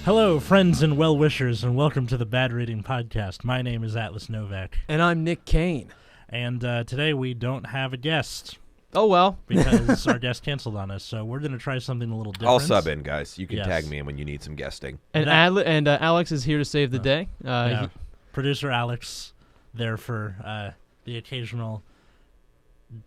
Hello, friends and well-wishers, and welcome to the Bad Reading Podcast. My name is Atlas Novak. And I'm Nick Kane. And today we don't have a guest. Oh, well. Because our guest canceled on us, so we're going to try something a little different. I'll sub in, guys. You can Yes. tag me in when you need some guesting. And, Alex is here to save the day. Yeah. Producer Alex there for the occasional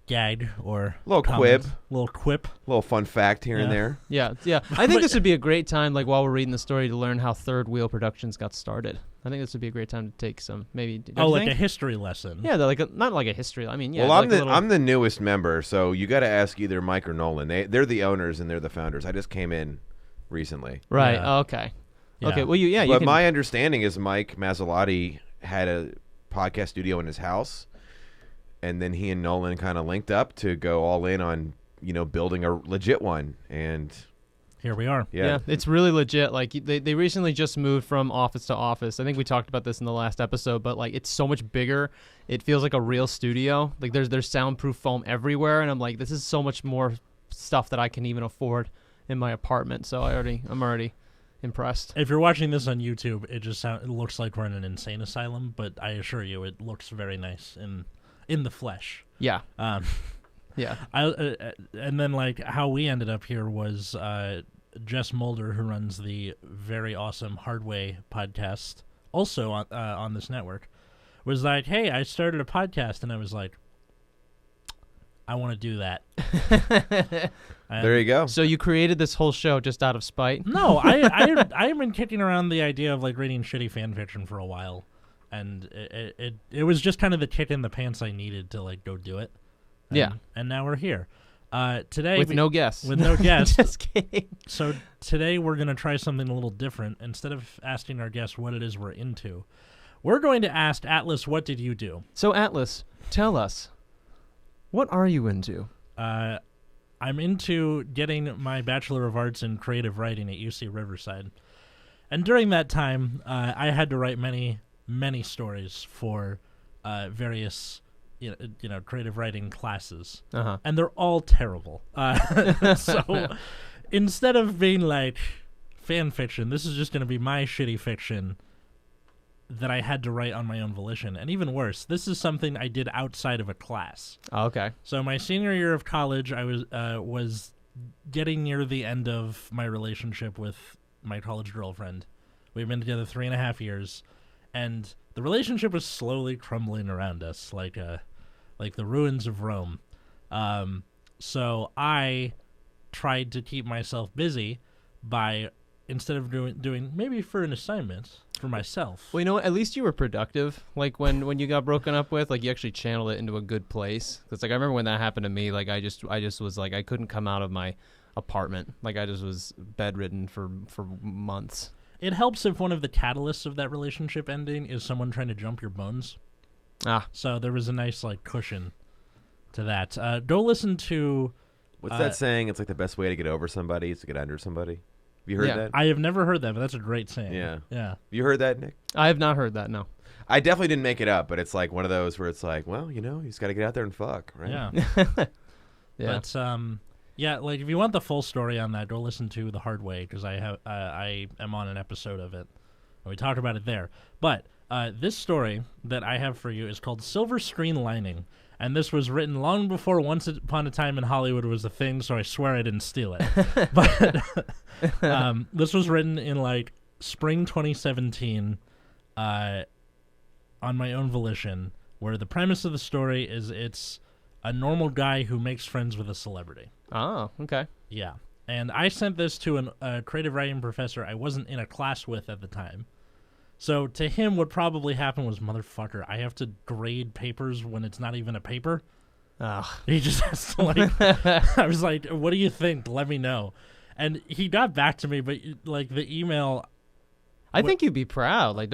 gag or Little comment. quib. Little quip. Little fun fact here and there. Yeah. I think this would be a great time, like while we're reading the story, to learn how Third Wheel Productions got started. I think this would be a great time to take some, maybe. Like a history lesson. Yeah, not like a history. I mean, yeah. Well, like I'm the newest member, so you got to ask either Mike or Nolan. They're the owners and they're the founders. I just came in recently. Right. Yeah. Okay. Yeah. Okay. Well, you But can. my understanding is Mike Mazzalotti had a podcast studio in his house, and then he and Nolan kind of linked up to go all in on, building a legit one. And Here we are. Yeah, it's really legit. Like they recently just moved from office to office. I think we talked about this in the last episode, but like it's so much bigger. It feels like a real studio. Like there's soundproof foam everywhere, and I'm like, this is so much more stuff that I can even afford in my apartment. So I'm already impressed. If you're watching this on YouTube, it looks like we're in an insane asylum, but I assure you, it looks very nice in the flesh. Yeah. Yeah. And then like how we ended up here was Jess Mulder, who runs the very awesome Hardway podcast, also on this network, was like, "Hey, I started a podcast," and I was like, "I want to do that." There you go. So you created this whole show just out of spite? No, I've been kicking around the idea of like reading shitty fan fiction for a while, and it was just kind of the kick in the pants I needed to like go do it. And now we're here. Today with no guests. With no guests. Just kidding. So today we're going to try something a little different. Instead of asking our guests what it is we're into, we're going to ask Atlas, what did you do? So Atlas, tell us, what are you into? I'm into getting my Bachelor of Arts in Creative Writing at UC Riverside. And during that time, I had to write many, many stories for various creative writing classes. Uh-huh. And they're all terrible. So instead of being like fan fiction, this is just going to be my shitty fiction that I had to write on my own volition. And even worse, this is something I did outside of a class. Oh, okay. So my senior year of college, I was getting near the end of my relationship with my college girlfriend. We've been together 3.5 years, and the relationship was slowly crumbling around us, like the ruins of Rome. So I tried to keep myself busy by, instead of doing maybe for an assignment for myself. Well, you know what? At least you were productive. Like when you got broken up with, like you actually channeled it into a good place. Because like I remember when that happened to me, like I just was like I couldn't come out of my apartment. Like I just was bedridden for months. It helps if one of the catalysts of that relationship ending is someone trying to jump your bones. So there was a nice like cushion to that. Go listen to. What's that saying? It's like the best way to get over somebody is to get under somebody. Have you heard that? I have never heard that, but that's a great saying. Yeah. You heard that, Nick? I have not heard that, no. I definitely didn't make it up, but it's like one of those where it's like, well, you just got to get out there and fuck, right? Yeah. Yeah. But like if you want the full story on that, go listen to The Hard Way, because I am on an episode of it, and we talked about it there. But this story that I have for you is called Silver Screen Lining, and this was written long before Once Upon a Time in Hollywood was a thing, so I swear I didn't steal it. But this was written in like spring 2017 on my own volition, where the premise of the story is it's a normal guy who makes friends with a celebrity. Oh, okay. Yeah. And I sent this to a creative writing professor I wasn't in a class with at the time. So to him, what probably happened was, motherfucker, I have to grade papers when it's not even a paper. He just has to like, I was like, what do you think? Let me know. And he got back to me, but like the email. I think you'd be proud. Like,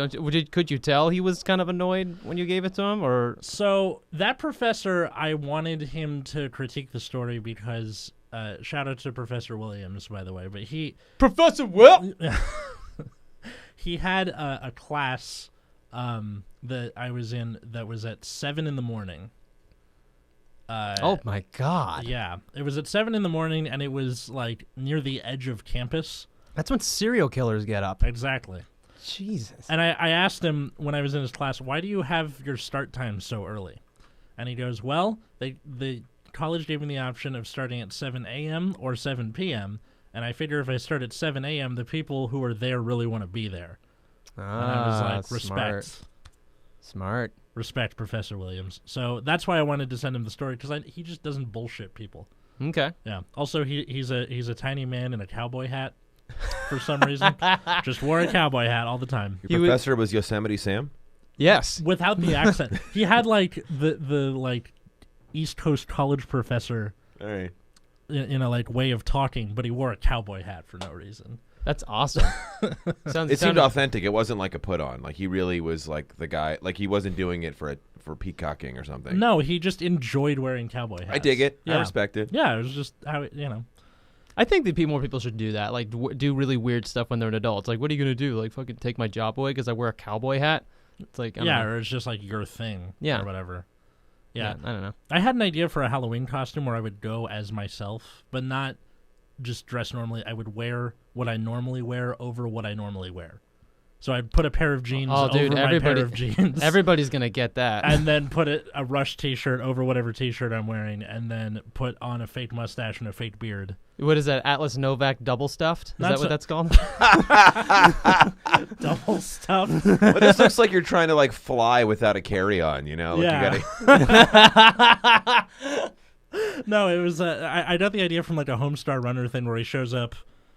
could you tell he was kind of annoyed when you gave it to him, or? So that professor, I wanted him to critique the story because, shout out to Professor Williams, by the way, but Professor Will. He had a class that I was in that was at 7 a.m. Oh my God! Yeah, it was at 7 a.m, and it was like near the edge of campus. That's when serial killers get up. Exactly. Jesus. And I asked him when I was in his class, why do you have your start time so early? And he goes, well, the college gave me the option of starting at 7 a.m. or 7 p.m., and I figure if I start at 7 a.m., the people who are there really want to be there. And I was like, respect. Smart. Respect, Professor Williams. So that's why I wanted to send him the story, because he just doesn't bullshit people. Okay. Yeah. Also, he's a tiny man in a cowboy hat for some reason. Just wore a cowboy hat all the time. Your professor was Yosemite Sam? Yes. Without the accent. He had like the like East Coast college professor All right. in a like way of talking, but he wore a cowboy hat for no reason. That's awesome. It seemed authentic. It wasn't like a put on. Like he really was like the guy. Like he wasn't doing it for peacocking or something. No, he just enjoyed wearing cowboy hats. I dig it. Yeah. I respect it. Yeah, it was just how it, I think that more people should do that. Like do really weird stuff when they're an adult. It's like, what are you gonna do? Like fucking take my job away because I wear a cowboy hat? It's like, I don't know. or it's just like your thing. Yeah. Or whatever. Yeah. I don't know. I had an idea for a Halloween costume where I would go as myself, but not just dress normally. I would wear what I normally wear over what I normally wear. So I'd put a pair of jeans over my pair of jeans. Everybody's going to get that. And then put a Rush t-shirt over whatever t-shirt I'm wearing, and then put on a fake mustache and a fake beard. What is that, Atlas Novak double stuffed? Is that what that's called? Double stuffed? But this looks like you're trying to like fly without a carry-on, you know? Like Yeah. You gotta... No, it was I got the idea from like a Homestar Runner thing where he shows up,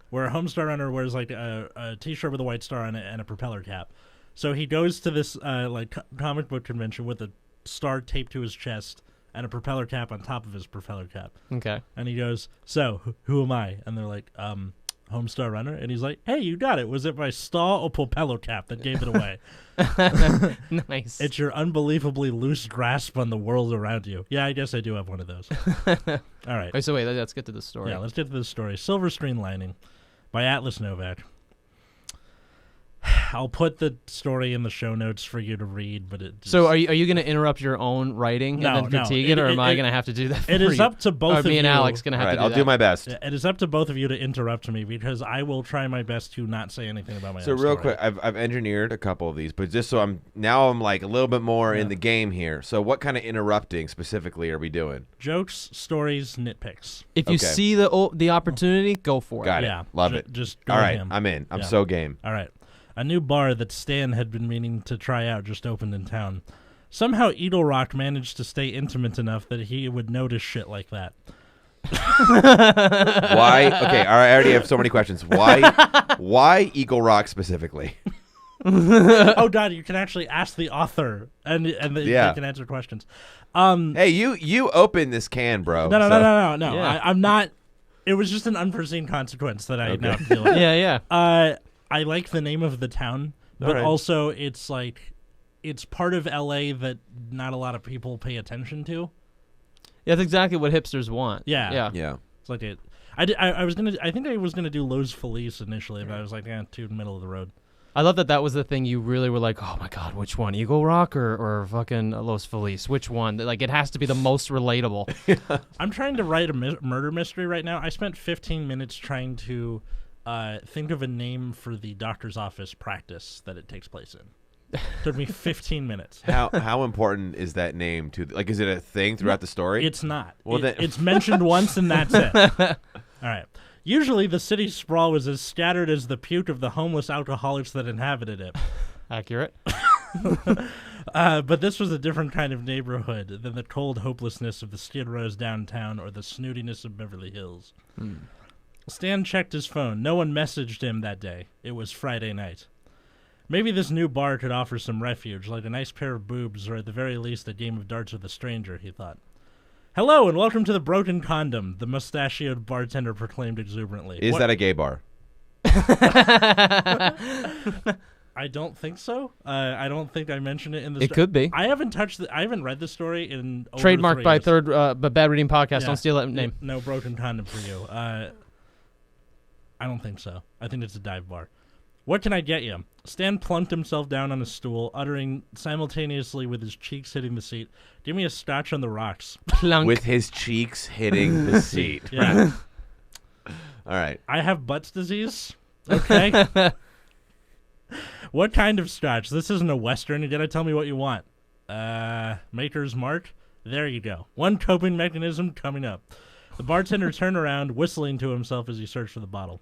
where a Homestar Runner wears like a t-shirt with a white star on it and a propeller cap. So he goes to this like comic book convention with a star taped to his chest and a propeller cap on top of his propeller cap. Okay. And he goes, so who am I? And they're like, Homestar Runner. And he's like, hey, you got it. Was it my star or propeller cap that gave it away? Nice. It's your unbelievably loose grasp on the world around you. Yeah, I guess I do have one of those. All right. So wait, let's get to the story. Yeah, let's get to the story. Silver Screen Lining by Atlas Novak. I'll put the story in the show notes for you to read, but it just... So are you going to interrupt your own writing and then critique it, or am I going to have to do that for It is you? up to both of you. Me and Alex going to have to do I'll that. do my best. It is up to both of you to interrupt me, because I will try my best to not say anything about my own So story. real quick, I've engineered a couple of these, but just so I'm like a little bit more in the game here. So what kind of interrupting specifically are we doing? Jokes, stories, nitpicks. If you see the opportunity, go for it. Got it. Yeah. Love it. Just go All right, ham. I'm in. I'm Yeah. so game. All right. A new bar that Stan had been meaning to try out just opened in town. Somehow Eagle Rock managed to stay intimate enough that he would notice shit like that. Why? Okay, all right, I already have so many questions. Why Eagle Rock specifically? Oh, God, you can actually ask the author, and they can answer questions. Hey, you open this can, bro. No. Yeah. I'm not. It was just an unforeseen consequence that I now feel like. Yeah. I like the name of the town, but also it's like it's part of LA that not a lot of people pay attention to. Yeah, that's exactly what hipsters want. Yeah. It's like it. I think I was gonna do Los Feliz initially, but I was like, too middle of the road. I love that was the thing you really were like, oh my God, which one? Eagle Rock or fucking Los Feliz? Which one? Like, it has to be the most relatable. I'm trying to write a murder mystery right now. I spent 15 minutes trying to think of a name for the doctor's office practice that it takes place in. Took me 15 minutes. How important is that name to? Like, is it a thing throughout the story? It's not. Well, it's mentioned once and that's it. All right. Usually, the city's sprawl was as scattered as the puke of the homeless alcoholics that inhabited it. Accurate. But this was a different kind of neighborhood than the cold hopelessness of the Skid Rows downtown or the snootiness of Beverly Hills. Stan checked his phone. No one messaged him that day. It was Friday night. Maybe this new bar could offer some refuge, like a nice pair of boobs, or at the very least a game of darts with a stranger, he thought. Hello, and welcome to the Broken Condom, the mustachioed bartender proclaimed exuberantly. Is that a gay bar? I don't think so. I don't think I mentioned it in the It could be. I haven't I haven't read the story in over Trademarked 3 by years. Third but Bad Reading Podcast. Yeah. Don't steal that name. No Broken Condom for you. I don't think so. I think it's a dive bar. What can I get you? Stan plunked himself down on a stool, uttering simultaneously with his cheeks hitting the seat, "Give me a scotch on the rocks." Plunk. With his cheeks hitting the seat. Yeah. All right. I have Butts disease. Okay. What kind of scotch? This isn't a Western. You gotta tell me what you want. Maker's Mark? There you go. One coping mechanism coming up. The bartender turned around, whistling to himself as he searched for the bottle.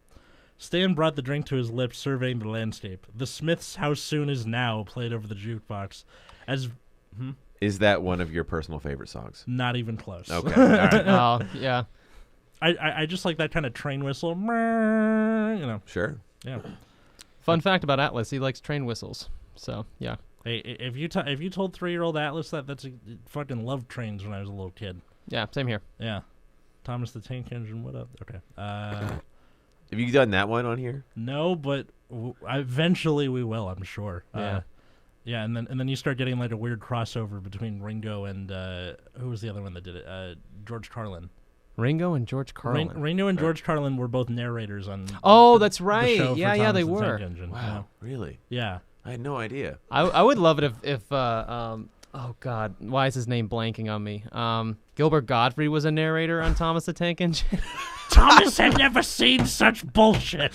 Stan brought the drink to his lips, surveying the landscape. The Smiths' How Soon Is Now played over the jukebox. Is that one of your personal favorite songs? Not even close. Okay. All right. Oh, yeah. I just like that kind of train whistle. Sure. Yeah. Fun fact about Atlas, he likes train whistles. So, yeah. Hey, if you told 3-year-old Atlas that's a fucking loved trains when I was a little kid. Yeah, same here. Yeah. Thomas the Tank Engine, what up? Okay. Have you done that one on here? No, but eventually we will, I'm sure. Yeah. Yeah, and then you start getting like a weird crossover between Ringo and who was the other one that did it? George Carlin. Ringo and George Carlin. Ringo and George Carlin were both narrators on. Oh, that's the right. show for Yeah, Thomas they the were. Tank Engine. Wow. Really? Yeah. I had no idea. I would love it if oh God, why is his name blanking on me? Gilbert Gottfried was a narrator on Thomas the Tank Engine. Thomas had never seen such bullshit.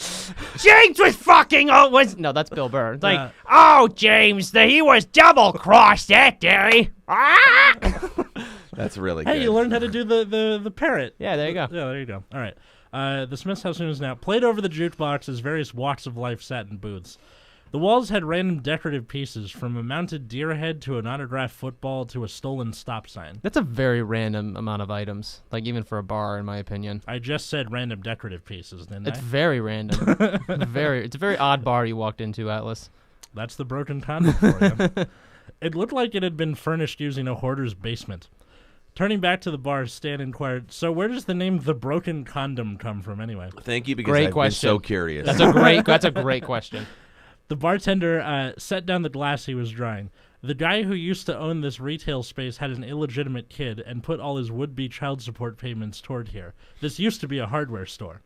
James was fucking always. No, that's Bill Burr. It's like, Yeah. oh, James, he was double crossed that day. Ah! That's really Hey, good. you learned how to do the parrot. Yeah, there you go. Yeah, there you go. All right. The Smiths' House is now played over the jukebox as various walks of life sat in booths. The walls had random decorative pieces, from a mounted deer head to an autographed football to a stolen stop sign. That's a very random amount of items, like even for a bar, in my opinion. I just said random decorative pieces, didn't It's I? very random. It's a very odd bar you walked into, Atlas. That's the broken condom for you. It looked like it had been furnished using a hoarder's basement. Turning back to the bar, Stan inquired, so where does the name The Broken Condom come from anyway? Thank you, because Great I've question. been so curious. That's a great question. The bartender set down the glass he was drying. The guy who used to own this retail space had an illegitimate kid and put all his would-be child support payments toward here. This used to be a hardware store.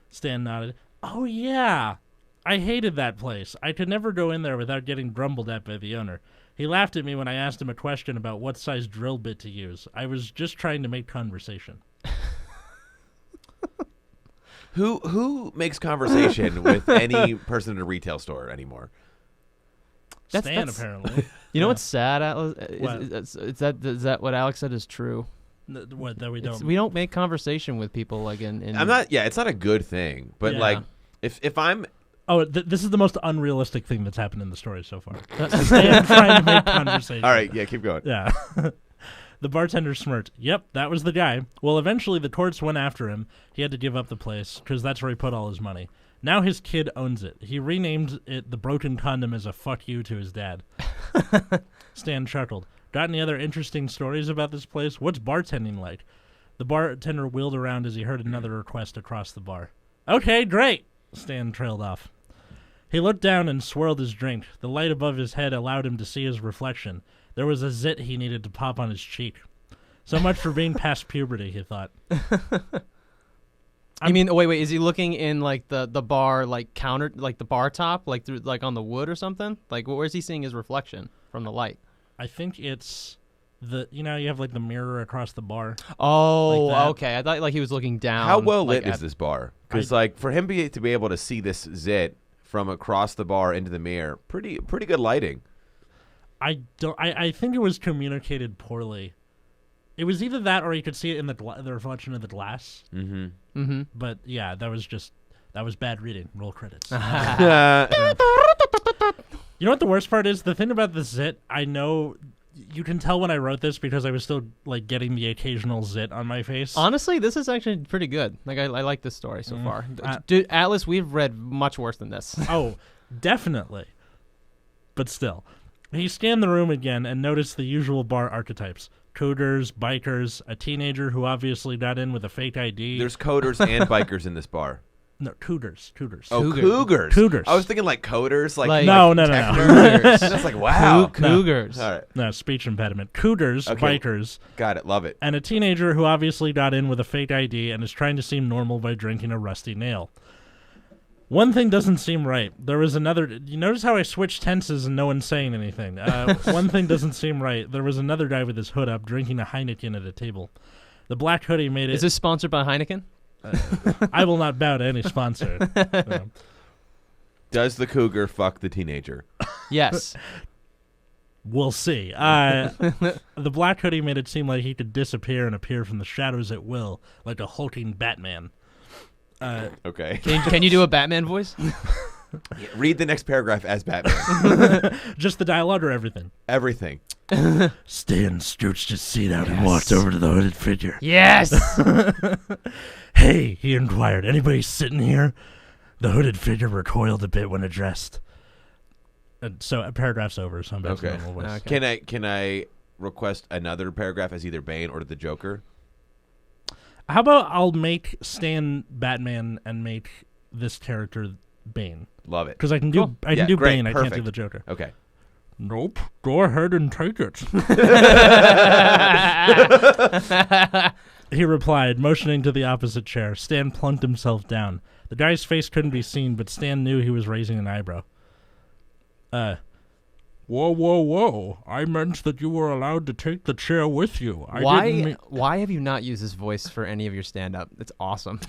Stan nodded. Oh, yeah. I hated that place. I could never go in there without getting grumbled at by the owner. He laughed at me when I asked him a question about what size drill bit to use. I was just trying to make conversation. Who makes conversation with any person in a retail store anymore? Stan, apparently. You know what's sad, Atlas? What? Is that what Alex said is true? What, that we don't... We don't make conversation with people like in I'm not. Yeah, it's not a good thing. But Yeah. like, if I'm Oh, this is the most unrealistic thing that's happened in the story so far. Stan trying to make conversation. all right, yeah, keep going. Yeah. The bartender smirked. Yep, that was the guy. Well, eventually the courts went after him. He had to give up the place, because that's where he put all his money. Now his kid owns it. He renamed it The Broken Condom as a fuck you to his dad. Stan chuckled. Got any other interesting stories about this place? What's bartending like? The bartender wheeled around as he heard another request across the bar. Okay, great. Stan trailed off. He looked down and swirled his drink. The light above his head allowed him to see his reflection. There was a zit he needed to pop on his cheek. So much for being past puberty, he thought. I mean, wait, is he looking in like the bar like counter, like the bar top, like through like on the wood or something? Like where's he seeing his reflection from the light? I think it's you have like the mirror across the bar. Oh, Like that. okay. I thought like he was looking down. How well like, lit is this bar? Because like for him to be able to see this zit from across the bar into the mirror, pretty good lighting. I think it was communicated poorly. It was either that or you could see it in the reflection of the glass. Mm-hmm. Mm-hmm. But yeah, that was bad reading. Roll credits. You know what the worst part is? The thing about the zit, I know you can tell when I wrote this because I was still like getting the occasional zit on my face. Honestly, this is actually pretty good. Like I like this story so far. I- Dude, Atlas, we've read much worse than this. Oh, definitely. But still. He scanned the room again and noticed the usual bar archetypes. Cougars, bikers, a teenager who obviously got in with a fake ID. There's coders and bikers in this bar. No, cougars. Oh, Cougar. cougars. Cougars. I was thinking like coders, Like- No. Cougars. That's like wow. Cougars. All right, No, speech impediment. Cougars, Okay. bikers, got it. Love it. and a teenager who obviously got in with a fake ID and is trying to seem normal by drinking a rusty nail. One thing doesn't seem right. There was another... You notice how I switched tenses and no one's saying anything. One thing doesn't seem right. There was another guy with his hood up drinking a Heineken at a table. The black hoodie made it... Is this sponsored by Heineken? I will not bow to any sponsor. Does the cougar fuck the teenager? Yes. We'll see. The Black Hoodie made it seem like he could disappear and appear from the shadows at will, like a hulking Batman. Okay. Can you do a Batman voice? Read the next paragraph as Batman. Just the dialogue or everything? Everything. Stan scooched his seat out and walked over to the hooded figure. Yes. Hey, he inquired, anybody sitting here? The hooded figure recoiled a bit when addressed. So a paragraph's over, so I'm back to normal voice. Okay. Can I request another paragraph as either Bane or the Joker? How about I'll make Stan Batman and make this character Bane? Love it. Because I can do great, Bane, I perfect. can't do the Joker. Okay. Nope. Go ahead and take it. He replied, motioning to the opposite chair. Stan plunked himself down. The guy's face couldn't be seen, but Stan knew he was raising an eyebrow. Whoa. I meant that you were allowed to take the chair with you. Why have you not used this voice for any of your stand-up? It's awesome.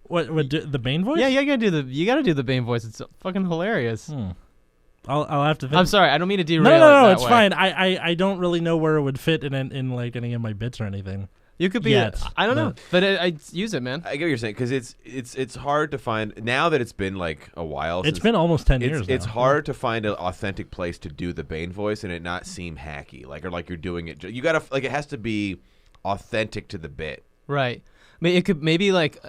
What the Bane voice? Yeah, you gotta do the Bane voice. It's fucking hilarious. I'll have to think. I'm sorry, I don't mean to derail. No, it it's way. fine. I don't really know where it would fit in like any of my bits or anything. You could be. I don't know, but I use it, man. I get what you're saying because it's hard to find now that it's been like a while. It's been almost 10 years. It's now. hard to find an authentic place to do the Bane voice and it not seem hacky, like you're doing it. You gotta like it has to be authentic to the bit. Right. I mean, it could maybe like.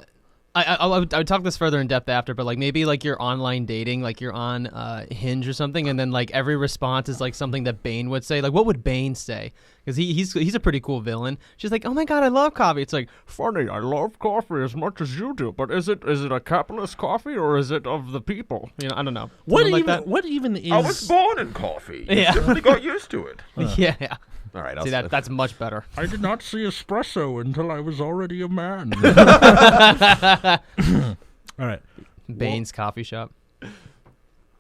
I would talk this further in depth after, but like maybe like you're online dating, like you're on Hinge or something, and then like every response is like something that Bane would say. Like, what would Bane say? Because he's a pretty cool villain. She's like, oh my god, I love coffee. It's like, funny, I love coffee as much as you do, but is it a capitalist coffee or is it of the people? You know, I don't know. What Something even is? I was born in coffee. You Yeah. simply got used to it. Yeah. All right, See, that's much better. I did not see espresso until I was already a man. All right. Bane's coffee shop.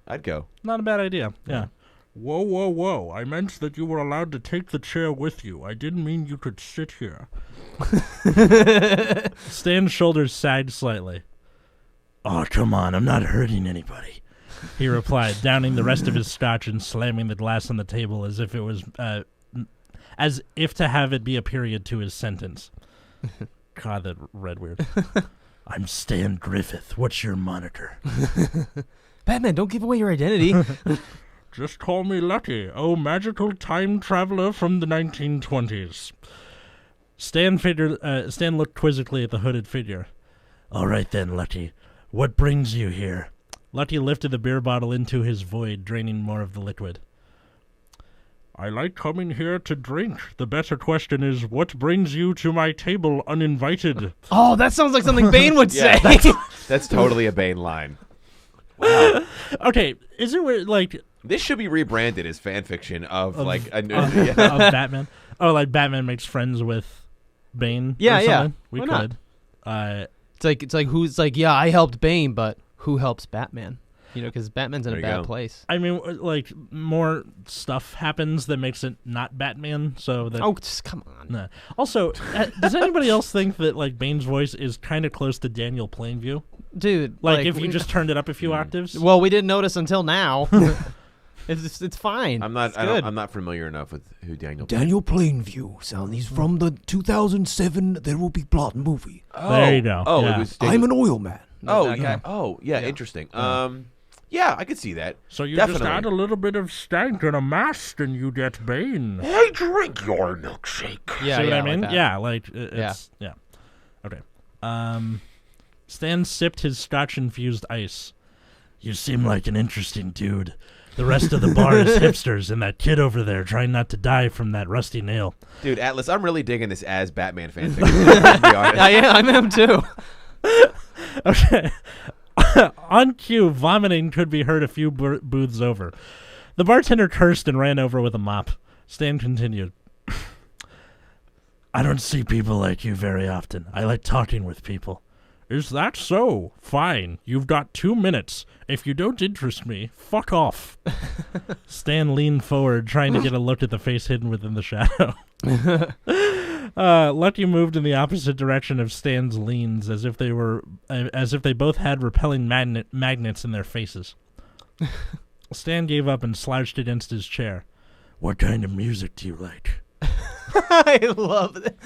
I'd go. Not a bad idea. Yeah. Whoa. I meant that you were allowed to take the chair with you. I didn't mean you could sit here. Stan's shoulders sagged slightly. Oh, come on. I'm not hurting anybody, he replied, downing the rest of his scotch and slamming the glass on the table as if to have it be a period to his sentence. God, that read weird. I'm Stan Griffith. What's your moniker? Batman, don't give away your identity. Just call me Lucky, magical time traveler from the 1920s. Stan looked quizzically at the hooded figure. All right then, Lucky. What brings you here? Lucky lifted the beer bottle into his void, draining more of the liquid. I like coming here to drink. The better question is, what brings you to my table uninvited? Oh, that sounds like something Bane would say. That's totally a Bane line. Wow. Okay, is it weird, like... This should be rebranded as fan fiction of like a new of Batman. Oh, like Batman makes friends with Bane. Yeah, or something? We Why could. It's like who's like, yeah, I helped Bane, but who helps Batman? You know, because Batman's in a bad place. I mean, like more stuff happens that makes it not Batman. So that just come on. Nah. Also, does anybody else think that like Bane's voice is kind of close to Daniel Plainview? Dude, like if you just turned it up a few octaves. Well, we didn't notice until now. It's fine. I'm not familiar enough with who Daniel Plainview sound. He's from the 2007 There Will Be Blood movie. There you go. Oh, yeah. it was I'm an oil man. yeah, interesting. Yeah, I could see that. So you Definitely. just add a little bit of stank and a mask, and you get Bane. I drink your milkshake. Yeah, See what I like mean? that. Yeah, like it's yeah. Okay. Stan sipped his scotch-infused ice. You seem like an interesting dude. The rest of the bar is hipsters, and that kid over there trying not to die from that rusty nail. Dude, Atlas, I'm really digging this as Batman fanfic. To be honest. I am too. Okay. On cue, vomiting could be heard a few booths over. The bartender cursed and ran over with a mop. Stan continued. I don't see people like you very often. I like talking with people. Is that so? Fine. You've got 2 minutes. If you don't interest me, fuck off. Stan leaned forward, trying to get a look at the face hidden within the shadow. Lucky moved in the opposite direction of Stan's leans, as if they both had repelling magnets in their faces. Stan gave up and slouched against his chair. What kind of music do you like? I love it.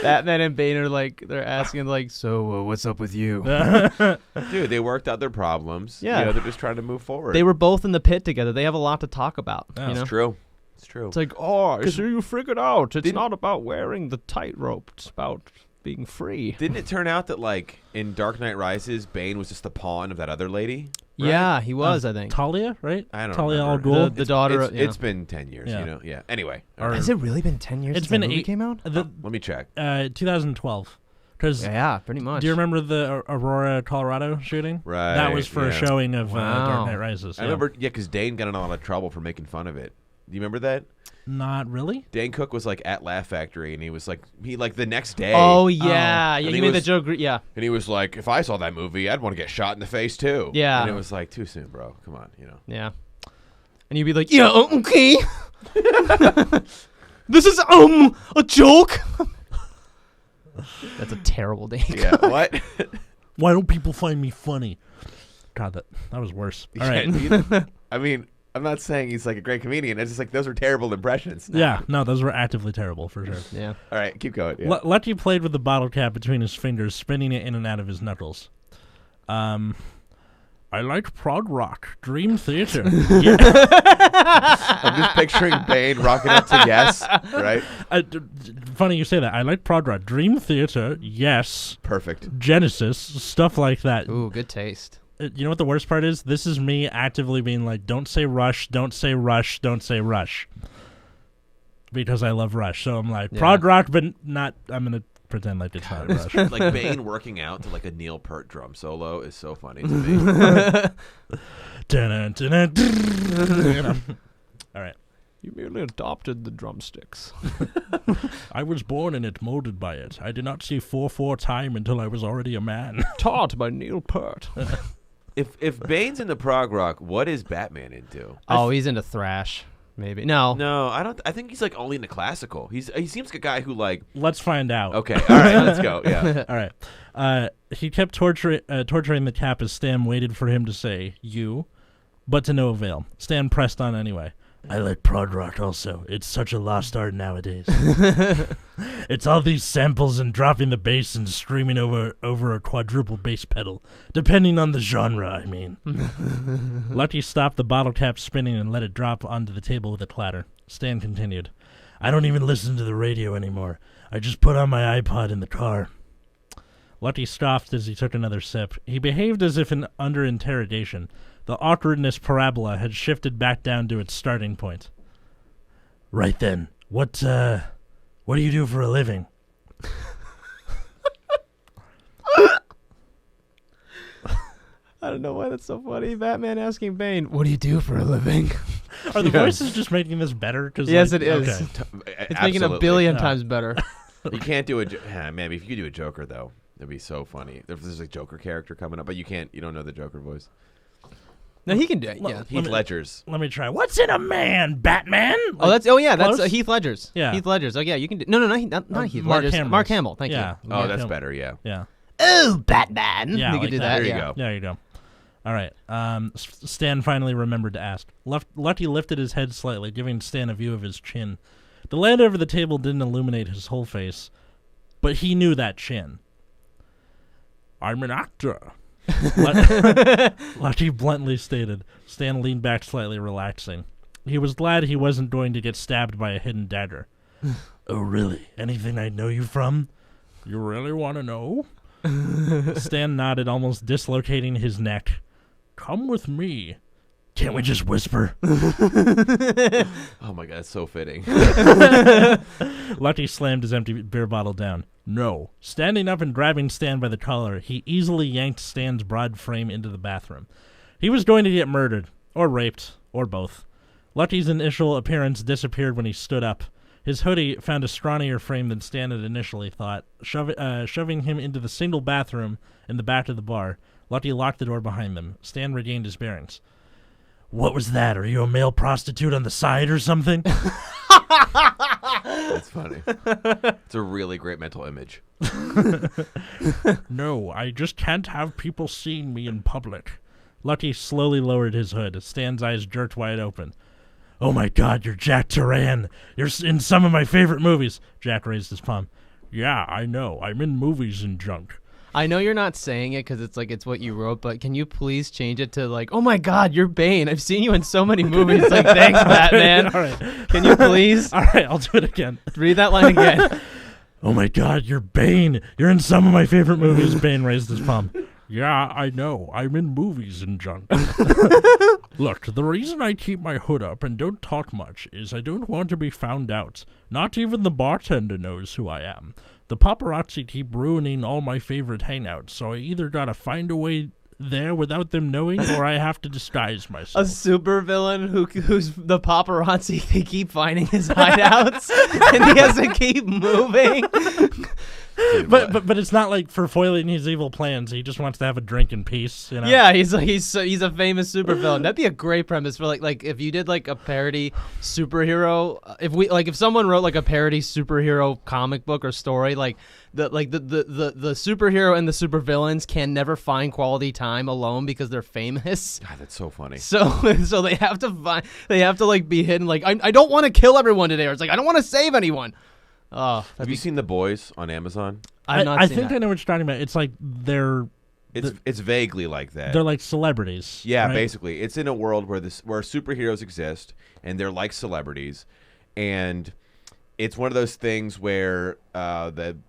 Batman and Bane are like, they're asking like, so what's up with you? Dude, they worked out their problems. Yeah. You know, they're just trying to move forward. They were both in the pit together. They have a lot to talk about. Yeah. You know? It's true. It's true. It's like, oh, I see you figured out. It's not about wearing the tightrope. It's about being free. Didn't it turn out that, like, in Dark Knight Rises, Bane was just the pawn of that other lady? Right? Yeah, he was, I think. Talia, right? I don't Talia al remember. Ghul. The daughter. It's been 10 years, Yeah. you know? Yeah. Anyway. Or- Has it really been 10 years It's since been the movie 8 came out? let me check. 2012. Because Yeah, pretty much. do you remember the Aurora, Colorado shooting? Right. That was for a yeah. showing of Wow. Dark Knight Rises. I remember, because Dane got in a lot of trouble for making fun of it. Do you remember that? Not really. Dane Cook was, like, at Laugh Factory, and he was, like, the next day. Oh, yeah. And Yeah, he you mean the was- joke. Yeah. And he was like, if I saw that movie, I'd want to get shot in the face, too. Yeah. And it was like, too soon, bro. Come on, you know. Yeah. And you'd be like, yeah, okay. This is, a joke. That's a terrible day. Yeah, what? Why don't people find me funny? God, that was worse. All right. I mean, I'm not saying he's like a great comedian. It's just like those are terrible impressions. Yeah, no, those were actively terrible for sure. Yeah. All right, keep going. Yeah. Lucky played with the bottle cap between his fingers, spinning it in and out of his knuckles. I like prog rock, Dream Theater. I'm just picturing Bane rocking up to Yes, right? Funny you say that. I like prog rock, Dream Theater, Yes, Perfect. Genesis, stuff like that. Ooh, good taste. You know what the worst part is? This is me actively being like, don't say Rush, don't say Rush, don't say Rush. Because I love Rush. So I'm like, prog rock, but not, I'm going to pretend like it's not Rush. Like Bane working out to like a Neil Peart drum solo is so funny to me. Dun, dun, dun, dun. All right. You merely adopted the drumsticks. I was born and it, molded by it. I did not see 4/4 time until I was already a man. Taught by Neil Peart. If Bane's into prog rock, what is Batman into? Oh, he's into thrash. Maybe. No. No, I don't. I think he's like only into classical. He seems like a guy who like. Let's find out. Okay, all right, let's go. Yeah. All right. He kept torturing the cap as Stan waited for him to say "you," but to no avail. Stan pressed on anyway. I like prog rock also. It's such a lost art nowadays. It's all these samples and dropping the bass and screaming over a quadruple bass pedal, depending on the genre, I mean. Lucky stopped the bottle cap spinning and let it drop onto the table with a clatter. Stan continued. I don't even listen to the radio anymore. I just put on my iPod in the car. Lucky scoffed as he took another sip. He behaved as if under interrogation. The awkwardness parabola had shifted back down to its starting point. Right then, what do you do for a living? I don't know why that's so funny. Batman asking Bane, what do you do for a living? Are the voices just making this better? Yes, it is. Okay. It's making it a billion Yeah. times better. You can't do man. If you could do a Joker though, it'd be so funny. If there's a Joker character coming up, but you can't. You don't know the Joker voice. No, he can do it. Yeah. Heath Ledger's. Let me try. What's in a man, Batman? That's close? Heath Ledger's. Yeah. Heath Ledger's. Oh yeah, you can do. No, not Heath Mark Ledger's. Hamill's. Mark Hamill. Thank Yeah. you. Oh, that's better. Yeah. Yeah. Oh, Batman. Yeah, you like can do that. that. There you yeah. go. There you go. All right. Stan finally remembered to ask. Lucky lifted his head slightly, giving Stan a view of his chin. The light over the table didn't illuminate his whole face, but he knew that chin. I'm an actor. Lucky bluntly stated. Stan leaned back slightly, relaxing. He was glad he wasn't going to get stabbed by a hidden dagger. Oh, really? Anything I know you from? You really want to know? Stan nodded, almost dislocating his neck. Come with me. Can't we just whisper? Oh my God, it's so fitting. Lucky slammed his empty beer bottle down. No. Standing up and grabbing Stan by the collar, he easily yanked Stan's broad frame into the bathroom. He was going to get murdered, or raped, or both. Lucky's initial appearance disappeared when he stood up. His hoodie found a scrawnier frame than Stan had initially thought, shoving him into the single bathroom in the back of the bar. Lucky locked the door behind them. Stan regained his bearings. What was that? Are you a male prostitute on the side or something? That's funny. It's a really great mental image. No, I just can't have people seeing me in public. Lucky slowly lowered his hood. Stan's eyes jerked wide open. Oh my God, you're Jack Turan. You're in some of my favorite movies. Jack raised his palm. Yeah, I know. I'm in movies and junk. I know you're not saying it because it's what you wrote, but can you please change it to like, oh my God, you're Bane. I've seen you in so many movies. Like, thanks, Batman. All right. Can you please All right, I'll do it again. read that line again? Oh my God, you're Bane. You're in some of my favorite movies. Bane raised his palm. Yeah, I know. I'm in movies and junk. Look, the reason I keep my hood up and don't talk much is I don't want to be found out. Not even the bartender knows who I am. The paparazzi keep ruining all my favorite hangouts, so I either gotta find a way there without them knowing, or I have to disguise myself. A supervillain who's the paparazzi. They keep finding his hideouts, and he has to keep moving. But it's not like for foiling his evil plans. He just wants to have a drink in peace. You know? Yeah, he's a famous supervillain. That'd be a great premise for like if you did like a parody superhero. If someone wrote like a parody superhero comic book or story, like the superhero and the supervillains can never find quality time alone because they're famous. God, that's so funny. So they have to like be hidden. Like I don't want to kill everyone today. Or it's like I don't want to save anyone. Oh, have you seen The Boys on Amazon? I think I know what you're talking about. It's like It's vaguely like that. They're like celebrities. Yeah, right? basically, it's in a world where superheroes exist and they're like celebrities, and it's one of those things where I don't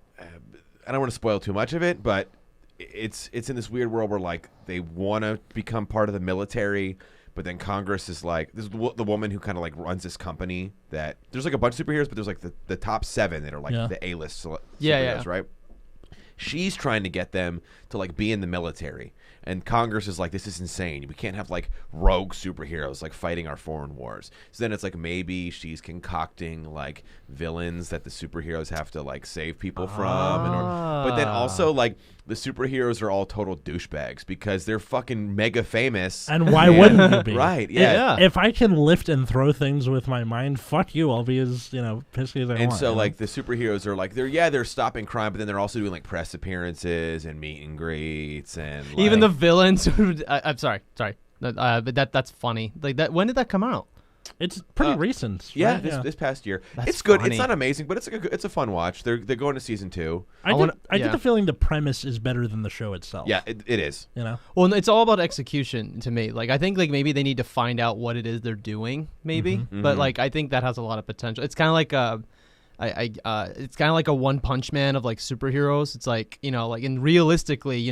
want to spoil too much of it, but it's in this weird world where like they want to become part of the military. But then Congress is like, this is the woman who kind of like runs this company that there's like a bunch of superheroes, but there's like the top 7 that are like the A-list superheroes, right? She's trying to get them to like be in the military. And Congress is like, this is insane. We can't have like rogue superheroes like fighting our foreign wars. So then it's like maybe she's concocting like villains that the superheroes have to like save people from. But then also like the superheroes are all total douchebags because they're fucking mega famous. And why wouldn't you be? Right, yeah. If I can lift and throw things with my mind, fuck you. I'll be as, pissy as I want. And so like the superheroes are like, they're stopping crime, but then they're also doing like press appearances and meet and greets and like, even the villains. I'm sorry, but that's funny. Like that. When did that come out? It's pretty recent. Yeah, right? this past year. That's it's good. funny. It's not amazing, but it's a fun watch. They're going to season 2. I get the feeling the premise is better than the show itself. Yeah, it is. Well, it's all about execution to me. Like I think like maybe they need to find out what it is they're doing. Maybe, but like I think that has a lot of potential. It's kind of like it's kind of like a One Punch Man of like superheroes. It's like and realistically,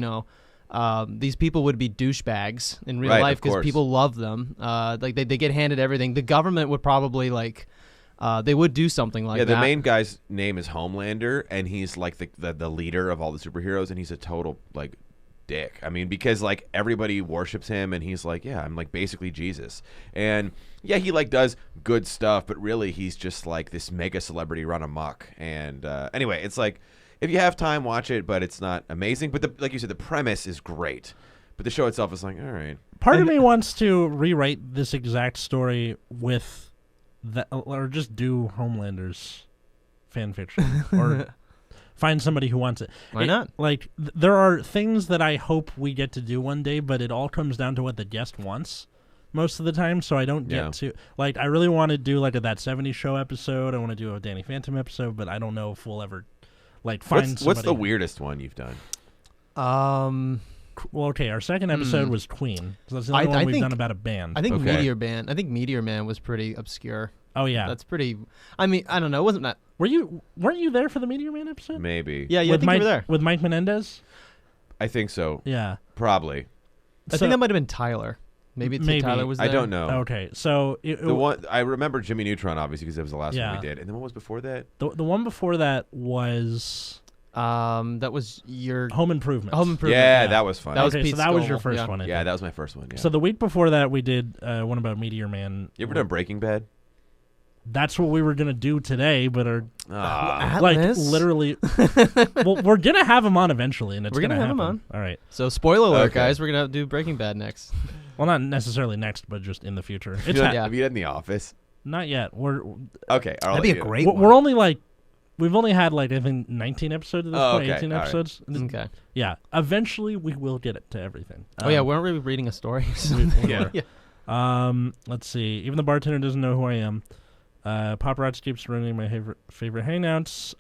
these people would be douchebags in real life because people love them. Like they get handed everything. The government would probably they would do something like that. Yeah, the main guy's name is Homelander, and he's like the leader of all the superheroes, and he's a total like dick. I mean, because like everybody worships him, and he's like, yeah, I'm like basically Jesus. And yeah, he like does good stuff, but really he's just like this mega celebrity run amok. And anyway, it's like, if you have time, watch it, but it's not amazing. But like you said, the premise is great. But the show itself is like, all right. Part of me wants to rewrite this exact story with or just do Homelander's fan fiction, or find somebody who wants it. Why not? Like, there are things that I hope we get to do one day, but it all comes down to what the guest wants most of the time, so I don't get to... Like, I really want to do, like, That 70s Show episode. I want to do a Danny Phantom episode, but I don't know if we'll ever... Like, find somebody. What's the weirdest one you've done? Well, okay, our second episode was Queen. So that's the only one we've done about a band. I think Meteor Man was pretty obscure. Oh yeah, that's pretty. I mean, I don't know. Wasn't that? Weren't you there for the Meteor Man episode? Maybe. Yeah, I think you were there with Mike Menendez. I think so. Yeah, probably. I think that might have been Tyler. Maybe Tyler was there. I don't know. Okay, so the one I remember Jimmy Neutron obviously because it was the last one we did, and then what was before that? The one before that was. That was your Home Improvement. Yeah, that was fun. That was Pete that was your first one. Yeah, that was my first one. Yeah. So the week before that, we did one about Meteor Man. You ever done Breaking Bad? That's what we were gonna do today, but like literally. Well, we're gonna have him on eventually, and we're gonna have him on. All right. So spoiler alert, guys. We're gonna do Breaking Bad next. Well, not necessarily next, but just in the future. Have you done The Office? Not yet. We're Okay, I'll That'd let be a you- great we're one. we're only like we've only had like I think 19 episodes at this Oh, point. okay. 18 All right. episodes. Okay. Yeah. Eventually we will get it to everything. Oh yeah, weren't we reading a story? Yeah. Let's see. Even the bartender doesn't know who I am. Paparazzi keeps ruining my favorite hangouts.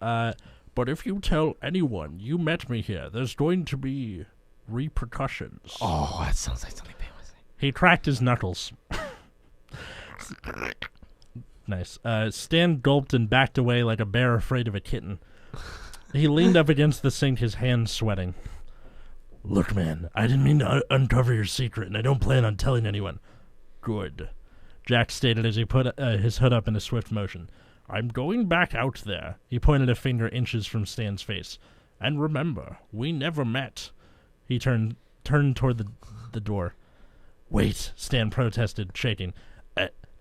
But if you tell anyone you met me here, there's going to be repercussions. Oh, that sounds like something Pam was saying. He cracked his knuckles. Nice. Stan gulped and backed away like a bear afraid of a kitten. He leaned up against the sink, his hands sweating. Look, man, I didn't mean to uncover your secret, and I don't plan on telling anyone. Good. Jack stated as he put his hood up in a swift motion. I'm going back out there. He pointed a finger inches from Stan's face. And remember, we never met. He turned toward the door. Wait, Stan protested, shaking.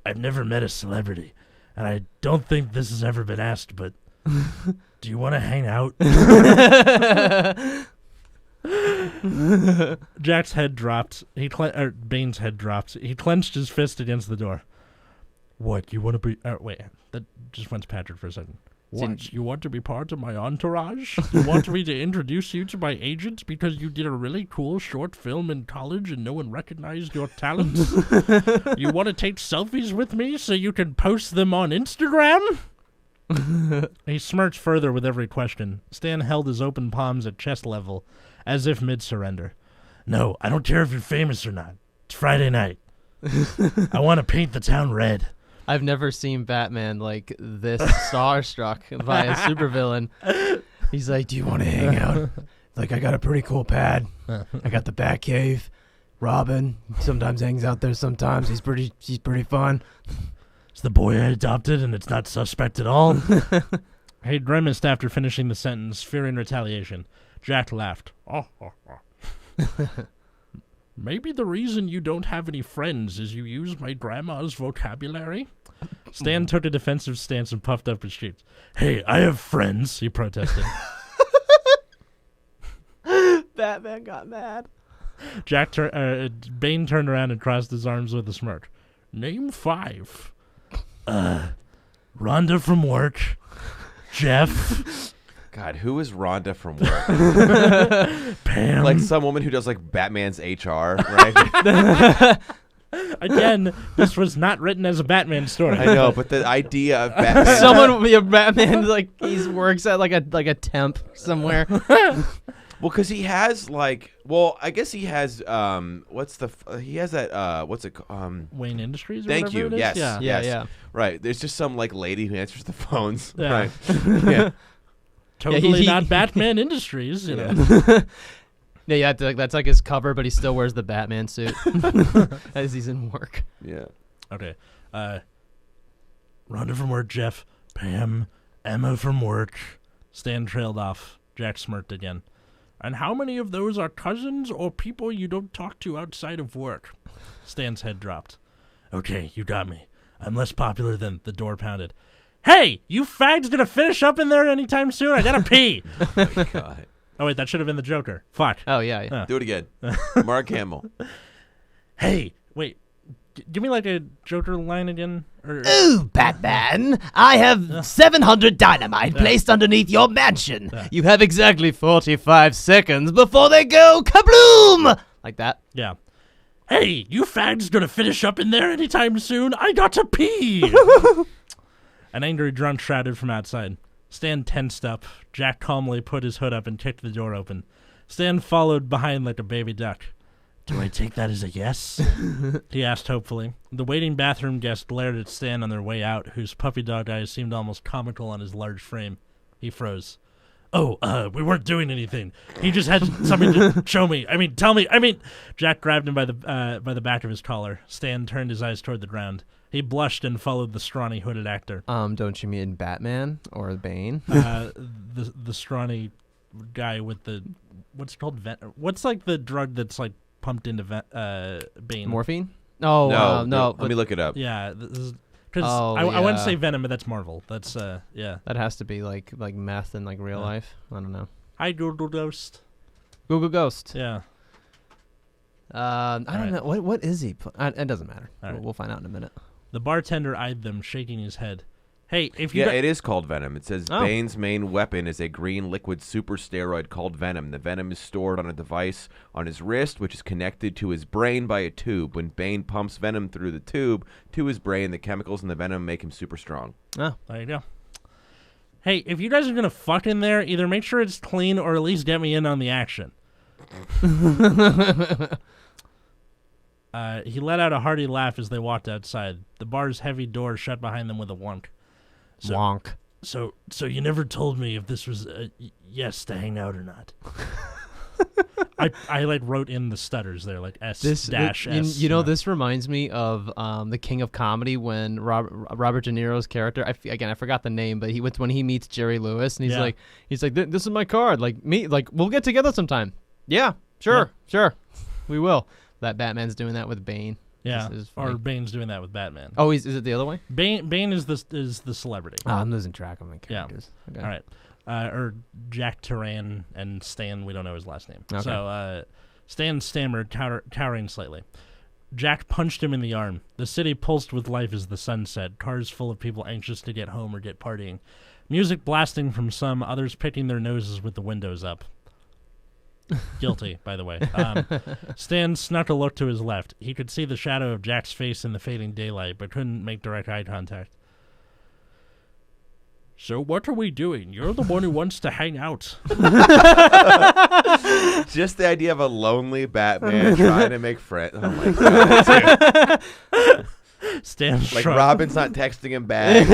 I've never met a celebrity, and I don't think this has ever been asked, but do you want to hang out? Jack's head dropped. Bane's head dropped. He clenched his fist against the door. What, you want to be... wait, that just went to Patrick for a second. What, you want to be part of my entourage? You want me to introduce you to my agent because you did a really cool short film in college and no one recognized your talents? You want to take selfies with me so you can post them on Instagram? He smirched further with every question. Stan held his open palms at chest level, as if mid-surrender. No, I don't care if you're famous or not. It's Friday night. I want to paint the town red. I've never seen Batman like this starstruck by a supervillain. He's like, Do you want to hang out? Like, I got a pretty cool pad. I got the Batcave. Robin sometimes hangs out there. Sometimes he's pretty fun. It's the boy I adopted, and it's not suspect at all. He grimaced after finishing the sentence, fearing retaliation. Jack laughed. Maybe the reason you don't have any friends is you use my grandma's vocabulary? Stan took a defensive stance and puffed up his cheeks. Hey, I have friends, he protested. Batman got mad. Bane turned around and crossed his arms with a smirk. Name 5. Rhonda from work. Jeff. God, who is Rhonda from work? Pam. Like some woman who does like Batman's HR, right? Again, this was not written as a Batman story. I know, but the idea of Batman. Someone, Batman, like he works at like a temp somewhere. Well, because he has like, I guess he has. He has that. What's it? Wayne Industries. Or Thank whatever you. It is? Yes. Yeah. Yes. Yeah. Right. There's just some like lady who answers the phones. Yeah. Right. Yeah. Totally he- not Batman Industries. You know. Yeah, that's like his cover, but he still wears the Batman suit as he's in work. Yeah. Okay. Rhonda from work. Jeff. Pam. Emma from work. Stan trailed off. Jack smirked again. And how many of those are cousins or people you don't talk to outside of work? Stan's head dropped. Okay, you got me. I'm less popular than the door pounded. Hey, you fags gonna finish up in there anytime soon? I gotta pee. Oh my God. Oh, wait, that should have been the Joker. Fuck. Oh yeah. Do it again. Mark Hamill. Hey, wait. Give me like a Joker line again. Ooh, Batman, I have 700 dynamite placed underneath your mansion. You have exactly 45 seconds before they go kabloom! Like that. Yeah. Hey, you fags gonna finish up in there anytime soon? I got to pee. An angry grunt shouted from outside. Stan tensed up. Jack calmly put his hood up and kicked the door open. Stan followed behind like a baby duck. Do I take that as a yes? He asked hopefully. The waiting bathroom guests glared at Stan on their way out, whose puppy dog eyes seemed almost comical on his large frame. He froze. Oh, we weren't doing anything. He just had something to show me. Tell me. Jack grabbed him by the back of his collar. Stan turned his eyes toward the ground. He blushed and followed the scrawny hooded actor. Don't you mean Batman or Bane? The scrawny guy with the what's it called? What's like the drug that's like pumped into Bane? Morphine? Oh, no. Let me look it up. Yeah, because Oh, I want to yeah. say Venom, but that's Marvel. That's yeah. That has to be like meth in like real life. I don't know. Hi, Google Ghost. Google Ghost. Yeah. I don't know. What is he? It doesn't matter. All right. We'll find out in a minute. The bartender eyed them, shaking his head. Hey, if you Yeah, it is called venom. It says Oh. Bane's main weapon is a green liquid super steroid called venom. The venom is stored on a device on his wrist, which is connected to his brain by a tube. When Bane pumps venom through the tube to his brain, the chemicals in the venom make him super strong. Oh. There you go. Hey, if you guys are gonna fuck in there, either make sure it's clean or at least get me in on the action. He let out a hearty laugh as they walked outside. The bar's heavy door shut behind them with a wonk. Wonk. So you never told me if this was a yes to hang out or not. I like wrote in the stutters there, like S dash S. You know, this reminds me of the King of Comedy when Robert De Niro's character. I forgot the name, but when he meets Jerry Lewis, and he's like, this is my card. Like we'll get together sometime. Yeah, sure, we will. That Batman's doing that with Bane. Yeah, This is funny. or Bane's doing that with Batman. Oh, is it the other way? Bane is the celebrity. Oh, I'm losing track of my Yeah. characters. Okay. All right. Or Jack Turan and Stan, we don't know his last name. Okay. So Stan stammered, cowering slightly. Jack punched him in the arm. The city pulsed with life as the sun set, cars full of people anxious to get home or get partying. Music blasting from some, others picking their noses with the windows up. Guilty, by the way. Stan snuck a look to his left. He could see the shadow of Jack's face in the fading daylight, but couldn't make direct eye contact. So what are we doing? You're the one who wants to hang out. Just the idea of a lonely Batman trying to make friends. Oh my god! Stan Like shrugged. Robin's not texting him back.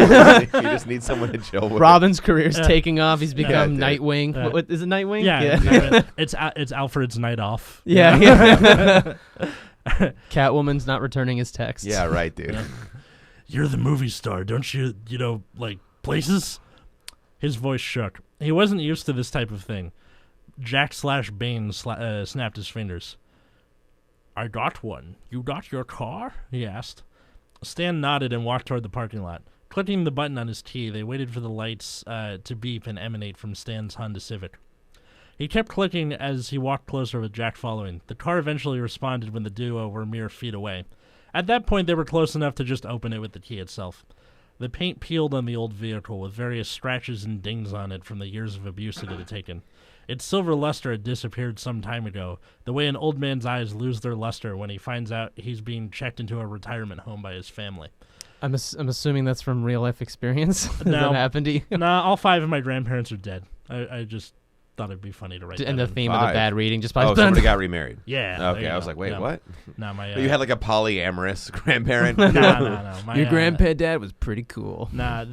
He just needs someone to chill with. Robin's careur's taking off. He's become dude. Nightwing. Yeah. What is it? Nightwing? Yeah, no, it's Alfred's night off. Yeah. yeah. Catwoman's not returning his texts. Yeah, right, dude. You're the movie star, don't you? You know, like places. His voice shook. He wasn't used to this type of thing. Jack/Bane snapped his fingers. I got one. You got your car? He asked. Stan nodded and walked toward the parking lot. Clicking the button on his key, they waited for the lights to beep and emanate from Stan's Honda Civic. He kept clicking as he walked closer with Jack following. The car eventually responded when the duo were mere feet away. At that point, they were close enough to just open it with the key itself. The paint peeled on the old vehicle, with various scratches and dings on it from the years of abuse it had taken. Its silver luster had disappeared some time ago, the way an old man's eyes lose their luster when he finds out he's being checked into a retirement home by his family. I'm assuming that's from real life experience. Has No. that happened to you? Nah, all 5 of my grandparents are dead. I just thought it'd be funny to write that And the in. theme of 5. the bad reading just Oh, by somebody got remarried. Yeah. there Okay, you I was go. like, wait, Yeah. what? No, my You had like a polyamorous grandparent. no. My, Your granddad was pretty cool. Nah,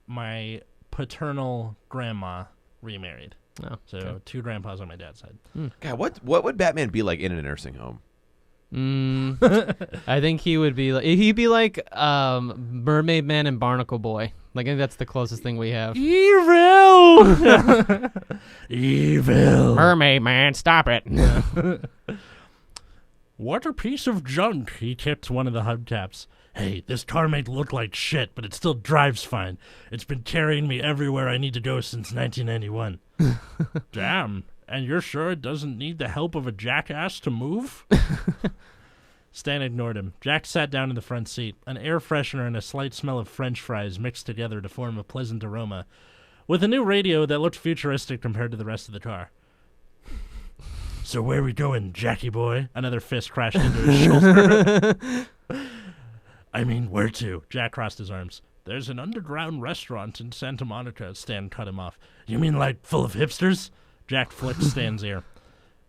my paternal grandma remarried. Oh, So okay. 2 grandpas on my dad's side. God, what would Batman be like in a nursing home? I think he'd be like Mermaid Man and Barnacle Boy. Like I think that's the closest thing we have. Evil! Evil! Mermaid Man, stop it. What a piece of junk! He tipped one of the hubcaps. Hey, this car may look like shit, but it still drives fine. It's been carrying me everywhere I need to go since 1991. Damn, and you're sure it doesn't need the help of a jackass to move? Stan ignored him. Jack sat down in the front seat. An air freshener and a slight smell of French fries mixed together to form a pleasant aroma, with a new radio that looked futuristic compared to the rest of the car. So where we going, Jackie boy? Another fist crashed into his shoulder. I mean, where to? Jack crossed his arms. There's an underground restaurant in Santa Monica. Stan cut him off. You mean like full of hipsters? Jack flicked Stan's ear.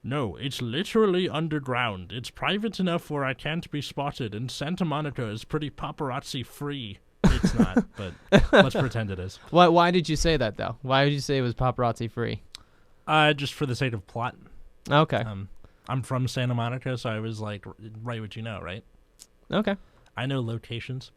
No, it's literally underground. It's private enough where I can't be spotted, and Santa Monica is pretty paparazzi free. It's not, but let's pretend it is. Why did you say that though? Why did you say it was paparazzi free? Just for the sake of plot. Okay. I'm from Santa Monica, so I was like, write what you know, right? Okay. I know locations.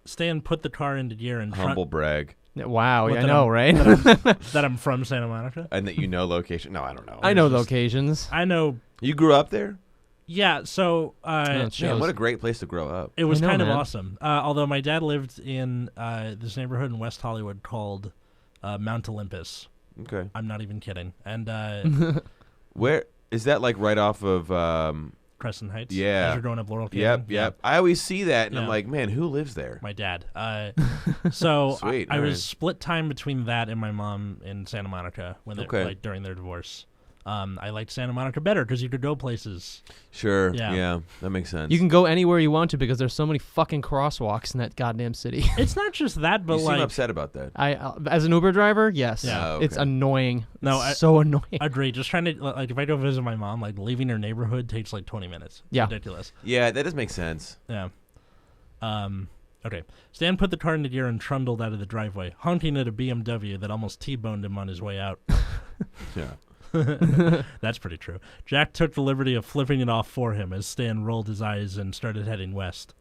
Stan put the car into gear and Humble brag. Wow. What I the- know, right? that I'm from Santa Monica. And that you know location. No, I don't know. I know locations. I know. You grew up there? Yeah, so No, it Man, shows. what a great place to grow up. it was I know, kind of man. awesome. Although my dad lived in this neighborhood in West Hollywood called Mount Olympus. Okay. I'm not even kidding. And Where is that? Like right off of Crescent Heights. Yeah. As you're going up Laurel Canyon. Yep. I always see that, and I'm Yeah. like, man, who lives there? My dad. So Sweet, I all was right. split time between that and my mom in Santa Monica when they Okay. like during their divorce. I liked Santa Monica better because you could go places. Sure. Yeah. Yeah. That makes sense. You can go anywhere you want to because there's so many fucking crosswalks in that goddamn city. It's not just that, but You like seem upset about that. I as an Uber driver, yes. Yeah. Oh, It's okay. annoying. No, It's so annoying. agree. Just trying to like if I go visit my mom, like leaving her neighborhood takes like 20 minutes. Yeah. Ridiculous. Yeah, that does make sense. Yeah. Okay. Stan put the car into gear and trundled out of the driveway, honking at a BMW that almost T-boned him on his way out. Yeah. That's pretty true. Jack took the liberty of flipping it off for him as Stan rolled his eyes and started heading west.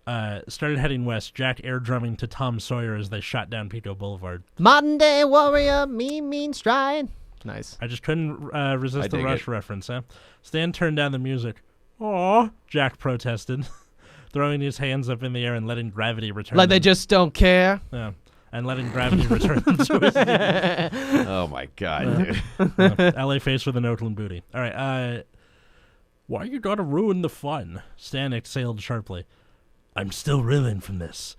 Jack air drumming to Tom Sawyer as they shot down Pico Boulevard. Modern day warrior, mean stride. Nice. I just couldn't resist I the dig Rush it. reference, huh? Stan turned down the music. Aw, Jack protested, throwing his hands up in the air and letting gravity return Like they them. just don't care. Yeah, and letting gravity return them to his knees. Oh my God, dude. LA face with an Oakland booty. All right, why you gotta ruin the fun? Stan exhaled sharply. I'm still reeling from this.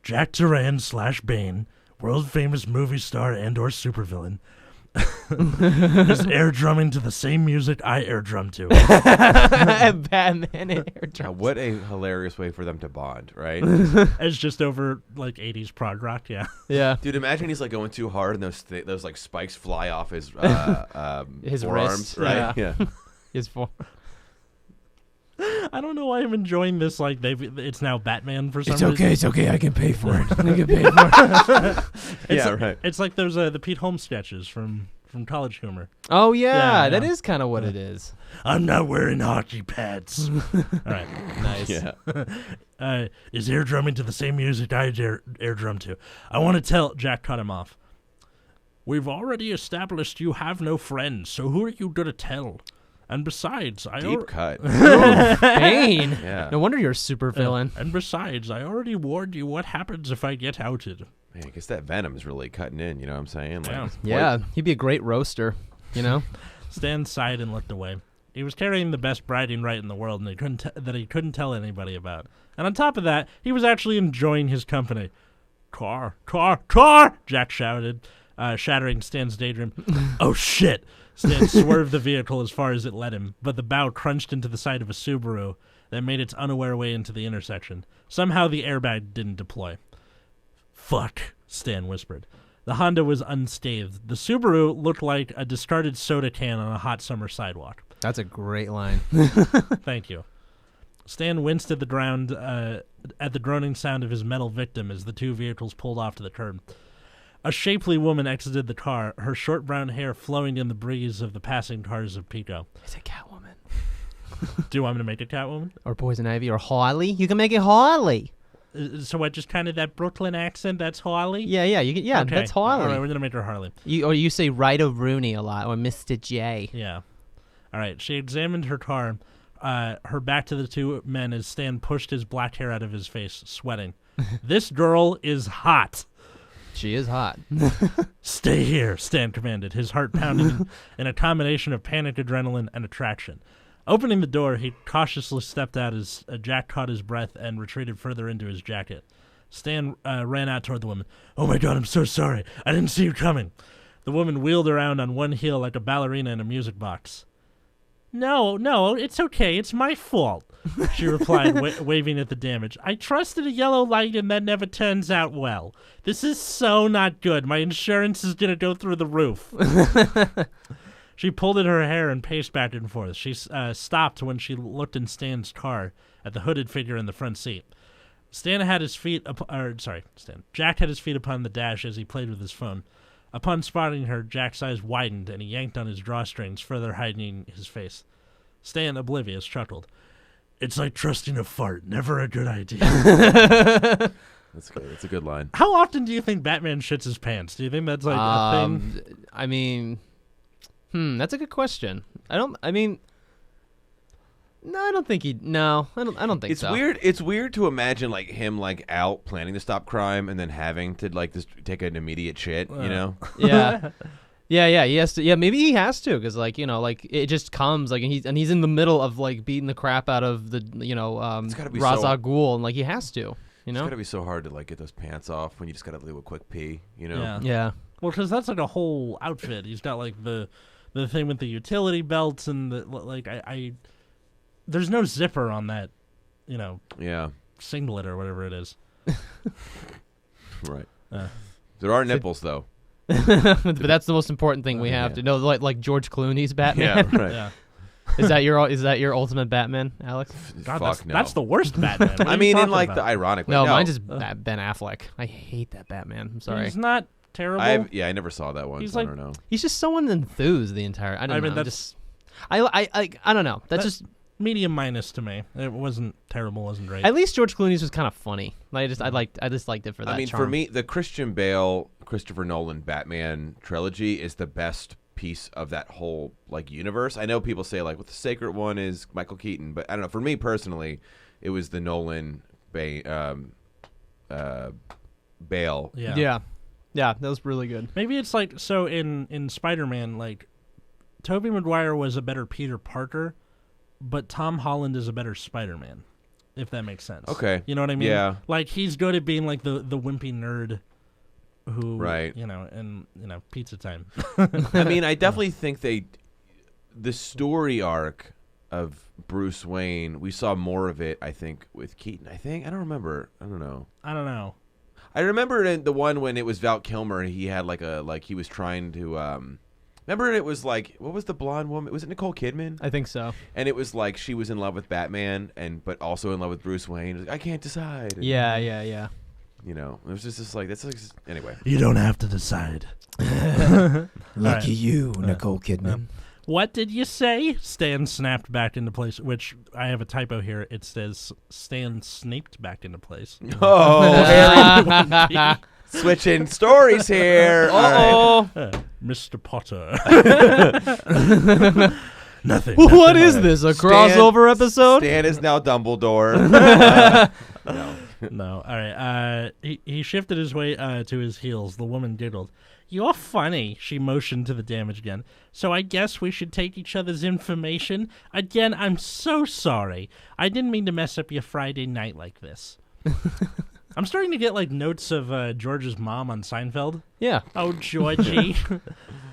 Jack Duran / Bane, world famous movie star and or supervillain, is air drumming to the same music I air drum to. Batman and air Now, drum. what a hilarious way for them to bond, right? It's just over like 80s prog rock, yeah. Yeah. Dude, imagine he's like going too hard and those like spikes fly off his His forearms, wrists, right? Yeah. His for. I don't know why I'm enjoying this. Like it's now Batman for some It's reason. okay. It's okay. I can pay for it. I can pay for it. Yeah, right. It's like those the Pete Holmes sketches from College Humor. Oh yeah, Yeah, that yeah. is kind of what it is. I'm not wearing hockey pads. All right. Nice. Yeah. Is air drumming to the same music I air drum to? I want to tell. Jack cut him off. We've already established you have no friends, so who are you gonna tell? And besides, Deep cut. Bane. Yeah. No wonder you're a super villain. And besides, I already warned you what happens if I get outed. Man, I guess that venom's really cutting in. You know what I'm saying? Like, Yeah. Yeah, he'd be a great roaster. You know. Stan sighed and looked away. He was carrying the best briding right in the world, and he couldn't tell anybody about. And on top of that, he was actually enjoying his company. Car! Jack shouted, shattering Stan's daydream. Oh shit! Stan swerved the vehicle as far as it let him, but the bow crunched into the side of a Subaru that made its unaware way into the intersection. Somehow the airbag didn't deploy. Fuck, Stan whispered. The Honda was unscathed. The Subaru looked like a discarded soda can on a hot summer sidewalk. That's a great line. Thank you. Stan winced at the ground at the droning sound of his metal victim as the two vehicles pulled off to the curb. A shapely woman exited the car, her short brown hair flowing in the breeze of the passing cars of Pico. It's a Catwoman. Do you want me to make it Catwoman? Or Poison Ivy or Harley. You can make it Harley. So what, just kind of that Brooklyn accent, that's Harley? Yeah, you can, Okay. that's All right, Harley. we're going to make her Harley. You say Ryder Rooney a lot or Mr. J. Yeah. All right, she examined her car, her back to the two men as Stan pushed his black hair out of his face, sweating. This girl is hot. She is hot. Stay here, Stan commanded, his heart pounding in a combination of panic, adrenaline, and attraction. Opening the door, he cautiously stepped out as Jack caught his breath and retreated further into his jacket. Stan ran out toward the woman. Oh my God, I'm so sorry. I didn't see you coming. The woman wheeled around on one heel like a ballerina in a music box. No, it's okay. It's my fault, she replied, waving at the damage. I trusted a yellow light and that never turns out well. This is so not good. My insurance is going to go through the roof. She pulled at her hair and paced back and forth. She stopped when she looked in Stan's car at the hooded figure in the front seat. Jack had his feet upon the dash as he played with his phone. Upon spotting her, Jack's eyes widened and he yanked on his drawstrings, further hiding his face. Stan, oblivious, chuckled. It's like trusting a fart. Never a good idea. That's good. That's a good line. How often do you think Batman shits his pants? Do you think that's like a thing? I mean, that's a good question. No, I don't think he. No, I don't think It's so. weird. It's weird to imagine like him like out planning to stop crime and then having to like just take an immediate shit. You know? Yeah. Yeah, he has to. Yeah, maybe he has to, because like like it just comes like, and he's in the middle of like beating the crap out of the It's gotta be Ra's so- al Ghul, and like he has to. It's gotta be so hard to like get those pants off when you just gotta do a quick pee. Yeah. Yeah. Well, because that's like a whole outfit. He's got like the thing with the utility belts and the like. I there's no zipper on that, Yeah. singlet or whatever it is. Right. Uh. There are nipples though. But that's the most important thing we have Yeah. to know. Like George Clooney's Batman. Yeah. Right. Yeah. Is that your ultimate Batman, Alex? God, Fuck no. that's the worst Batman. What I are you mean, in talking like about? the ironic way. No, mine's just Ben Affleck. I hate that Batman. I'm sorry. He's not terrible. I never saw that one. He's So I like- don't know. He's just so unenthused the entire. I don't mean, know. that's I don't know. That's just. medium minus to me. It wasn't terrible. Wasn't great. At least George Clooney's was kind of funny. I just liked it for that. I mean, charm. for me, the Christian Bale, Christopher Nolan Batman trilogy is the best piece of that whole like universe. I know people say like, "What the sacred one is Michael Keaton," but I don't know. For me personally, it was the Nolan Bale. Yeah. Yeah, that was really good. Maybe it's like so in Spider-Man, like Tobey Maguire was a better Peter Parker, but Tom Holland is a better Spider-Man, if that makes sense. Okay. You know what I mean? Yeah. Like he's good at being like the wimpy nerd who Right. and pizza time. I mean, I definitely think the story arc of Bruce Wayne, we saw more of it, I think, with Keaton. I don't remember. I don't know. I don't know. I remember in the one when it was Val Kilmer and he had he was trying to remember it was like, what was the blonde woman? Was it Nicole Kidman? I think so. And it was like she was in love with Batman but also in love with Bruce Wayne. It was like, I can't decide. And, Yeah. it was just like that's like anyway. You don't have to decide. Lucky Alright. you, Nicole Kidman. What did you say? Stan snapped back into place, which I have a typo here. It says Stan snaped back into place. Oh, switching stories here. All right. Mr. Potter. Nothing. What is this? A crossover episode? Stan is now Dumbledore. No. No. All right. He shifted his way to his heels. The woman giggled. You're funny, she motioned to the damaged gun. So I guess we should take each other's information? Again, I'm so sorry. I didn't mean to mess up your Friday night like this. I'm starting to get like notes of George's mom on Seinfeld. Yeah. Oh, Georgie.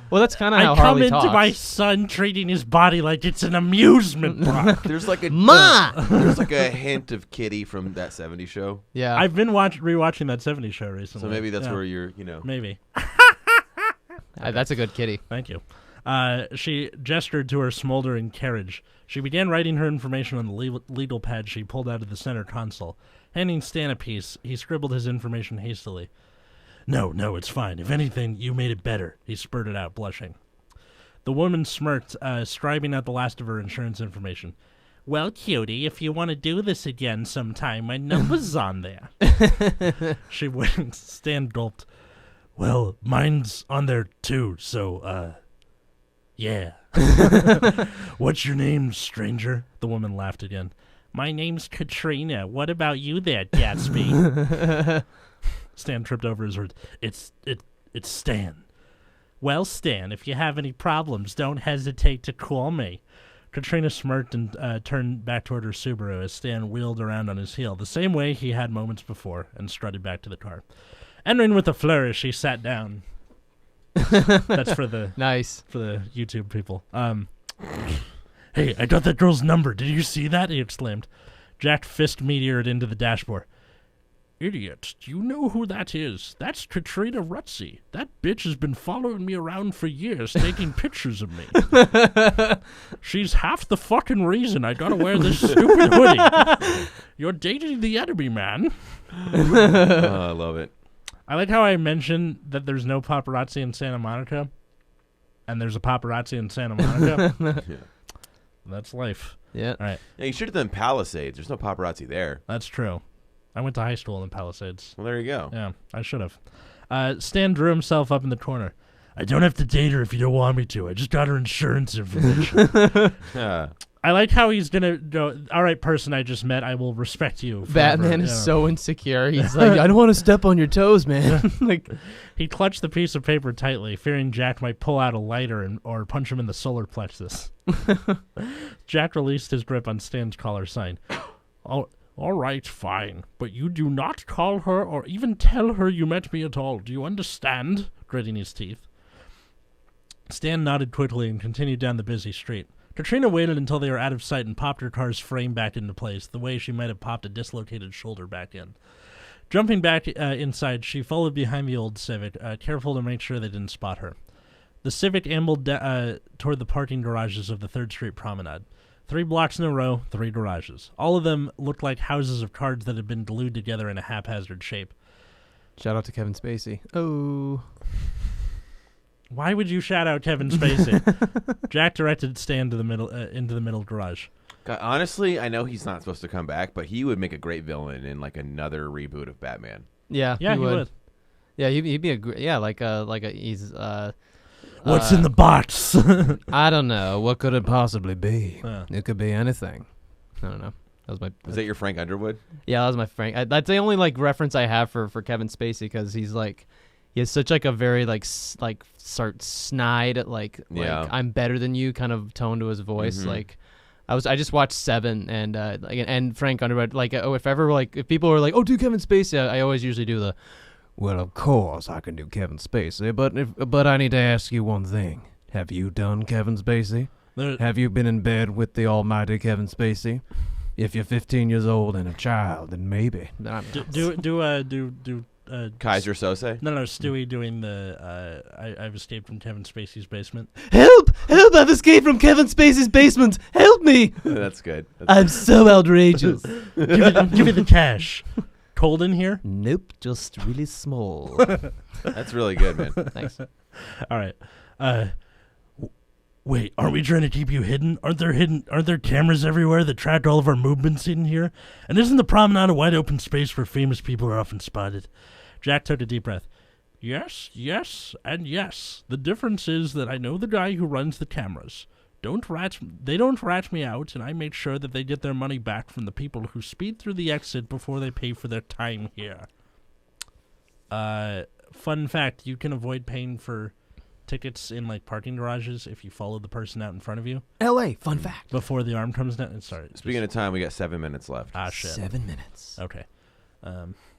Well, that's kind of I how come Harley into talks. my son treating his body like it's an amusement park. There's like a Ma! there's like a hint of Kitty from that '70s show. Yeah. I've been rewatching that '70s show recently. So maybe that's Yeah. where you're, Maybe. That's a good kitty. Thank you. She gestured to her smoldering carriage. She began writing her information on the legal pad she pulled out of the center console. Handing Stan a piece, he scribbled his information hastily. No, it's fine. If anything, you made it better, he spurted out, blushing. The woman smirked, scribing out the last of her insurance information. Well, cutie, if you want to do this again sometime, my number's on there. She winked. Stan gulped. Well, mine's on there too, so, yeah. What's your name, stranger? The woman laughed again. My name's Katrina. What about you there, Gatsby? Stan tripped over his words. It's Stan. Well, Stan, if you have any problems, don't hesitate to call me. Katrina smirked and turned back toward her Subaru as Stan wheeled around on his heel, the same way he had moments before, and strutted back to the car. Entering with a flourish, he sat down. That's for the Nice. for the YouTube people. Hey, I got that girl's number. Did you see that? He exclaimed. Jack fist meteored into the dashboard. Idiot, do you know who that is? That's Katrina Rutsey. That bitch has been following me around for years, taking pictures of me. She's half the fucking reason I gotta wear this stupid hoodie. You're dating the enemy, man. I love it. I like how I mentioned that there's no paparazzi in Santa Monica, and there's a paparazzi in Santa Monica. Yeah. That's life. Yeah. All right, Yeah, you should have done Palisades. There's no paparazzi there. that's true. I went to high school in Palisades. Well, there you go. Yeah, I should have. Stan drew himself up in the corner. I don't have to date her if you don't want me to. I just got her insurance information. Yeah. I like how he's gonna go. All right, person I just met, I will respect you. Forever. Batman is Yeah. so insecure. He's like, I don't want to step on your toes, man. Like, He clutched the piece of paper tightly, fearing Jack might pull out a lighter or punch him in the solar plexus. Jack released his grip on Stan's collar sign. All right, fine, but you do not call her or even tell her you met me at all. Do you understand? Gritting his teeth. Stan nodded quickly and continued down the busy street. Katrina waited until they were out of sight and popped her car's frame back into place, the way she might have popped a dislocated shoulder back in. Jumping back inside, she followed behind the old Civic, careful to make sure they didn't spot her. The Civic ambled toward the parking garages of the 3rd Street Promenade. 3 blocks in a row, 3 garages. All of them looked like houses of cards that had been glued together in a haphazard shape. shout out to Kevin Spacey. Oh. Why would you shout out Kevin Spacey? Jack directed Stan to the middle, into the middle garage. God, honestly, I know he's not supposed to come back, but he would make a great villain in like another reboot of Batman. Yeah, Yeah, he would. Yeah, he'd be a he's What's in the box? I don't know. What could it possibly be? Yeah. It could be anything. I don't know. That was my. Is that your Frank Underwood? Yeah, that was my Frank. That's the only like reference I have for Kevin Spacey because he's like, he has such like a very like sort snide like Yeah. I'm better than you kind of tone to his voice. Mhm. Like, I just watched Seven and Frank Underwood. Like, if people are like, oh, do Kevin Spacey, I always usually do the. Well, of course I can do Kevin Spacey, but I need to ask you one thing. Have you done Kevin Spacey? Have you been in bed with the almighty Kevin Spacey? If you're 15 years old and a child, then maybe. Kaiser Sose? No, Stewie doing the I've escaped from Kevin Spacey's basement. Help! Help! I've escaped from Kevin Spacey's basement! Help me! That's good. I'm so outrageous. give me the cash. Cold in here? Nope, just really small. That's really good, man. Thanks. All right. Wait, aren't we trying to keep you hidden? Aren't there cameras everywhere that track all of our movements in here? And isn't the promenade a wide open space where famous people are often spotted? Jack took a deep breath. Yes, and yes. The difference is that I know the guy who runs the cameras. They don't rat me out, and I make sure that they get their money back from the people who speed through the exit before they pay for their time here. Fun fact, you can avoid paying for tickets in like parking garages if you follow the person out in front of you. L.A. Fun fact. Before the arm comes down. Sorry. Speaking of time, we got 7 minutes left. Ah, shit. 7 minutes. Okay.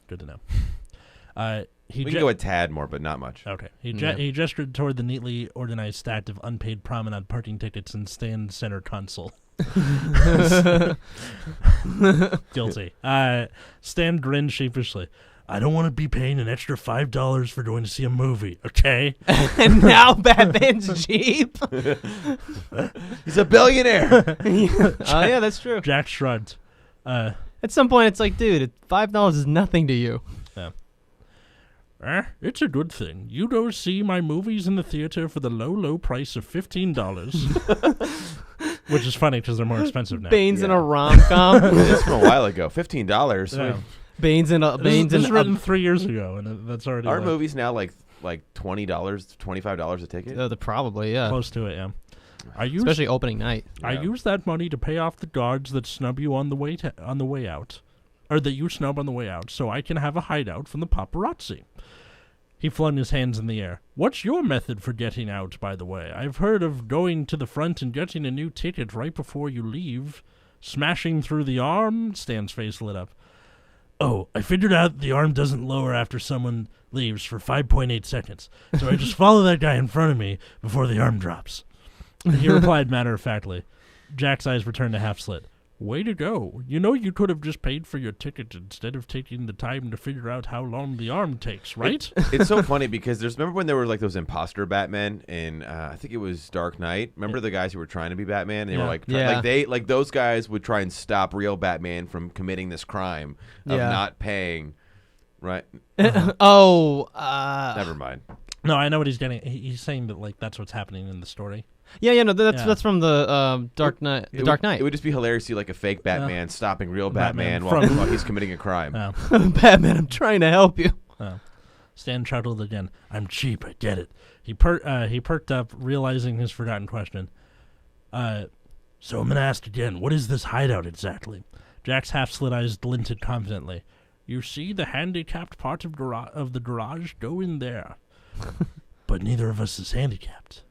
Good to know. We can go a tad more, but not much. Okay. Yeah. He gestured toward the neatly organized stack of unpaid promenade parking tickets and stand center console. Guilty. Stan grinned sheepishly. I don't want to be paying an extra $5 for going to see a movie, okay? And now Batman's cheap. He's a billionaire. Oh, yeah, that's true. Jack shrugged. At some point, it's like, dude, $5 is nothing to you. It's a good thing. You go see my movies in the theater for the low price of $15. Which is funny because they're more expensive now. Bane's in a rom-com. This from a while ago. $15. Yeah. Bane's in a... This is written 3 years ago, and that's already Aren't movies now like $20, $25 a ticket? Probably, yeah. close to it, yeah. Especially opening night. I Yeah. use that money to pay off the guards that snub you on the way out. Or that you snub on the way out, so I can have a hideout from the paparazzi. He flung his hands in the air. What's your method for getting out, by the way? I've heard of going to the front and getting a new ticket right before you leave. Smashing through the arm? Stan's face lit up. Oh, I figured out the arm doesn't lower after someone leaves for 5.8 seconds, so I just follow that guy in front of me before the arm drops. He replied matter-of-factly. Jack's eyes returned to half-slit. Way to go. You know you could have just paid for your ticket instead of taking the time to figure out how long the arm takes, right? It's so funny because remember when there were like those imposter Batmen in I think it was Dark Knight? Remember the guys who were trying to be Batman? And they were like those guys would try and stop real Batman from committing this crime of not paying, right? Never mind. No, I know what he's getting. He's saying that like that's what's happening in the story. That's from the Dark Knight. Dark Knight. It would just be hilarious to see like a fake Batman stopping real Batman Batman while he's committing a crime. Batman, I'm trying to help you. Stan chuckled again. I'm cheap, I get it. He perked up, realizing his forgotten question. So I'm gonna ask again, what is this hideout exactly? Jack's half-slit eyes glinted confidently. You see the handicapped part of the garage? Go in there. But neither of us is handicapped.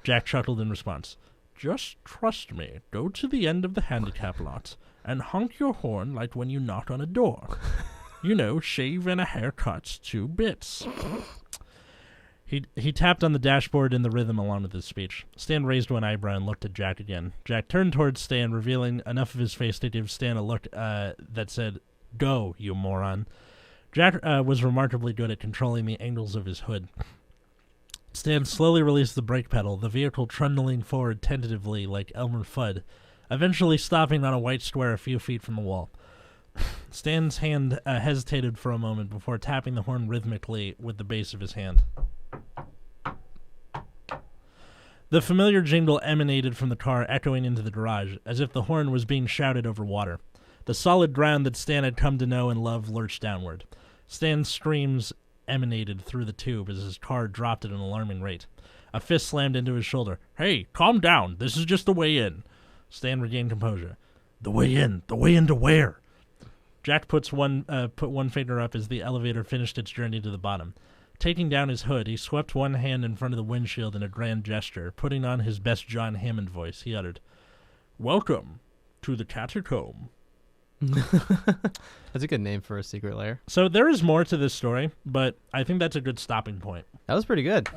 Jack chuckled in response. Just trust me. Go to the end of the handicap lot and honk your horn like when you knock on a door. You know, shave and a haircut, 2 bits. He tapped on the dashboard in the rhythm along with his speech. Stan raised one eyebrow and looked at Jack again. Jack turned towards Stan, revealing enough of his face to give Stan a look that said, Go, you moron. Jack was remarkably good at controlling the angles of his hood. Stan slowly released the brake pedal, the vehicle trundling forward tentatively like Elmer Fudd, eventually stopping on a white square a few feet from the wall. Stan's hand hesitated for a moment before tapping the horn rhythmically with the base of his hand. The familiar jingle emanated from the car, echoing into the garage, as if the horn was being shouted over water. The solid ground that Stan had come to know and love lurched downward. Stan's screams emanated through the tube as his car dropped at an alarming rate. A fist slammed into his shoulder. Hey, calm down. This is just the way in. Stan regained composure. The way in? The way into where? Jack put one finger up as the elevator finished its journey to the bottom. Taking down his hood, he swept one hand in front of the windshield in a grand gesture. Putting on his best John Hammond voice, he uttered, Welcome to the catacomb. That's a good name for a secret lair. So there is more to this story, but I think that's a good stopping point. That was pretty good.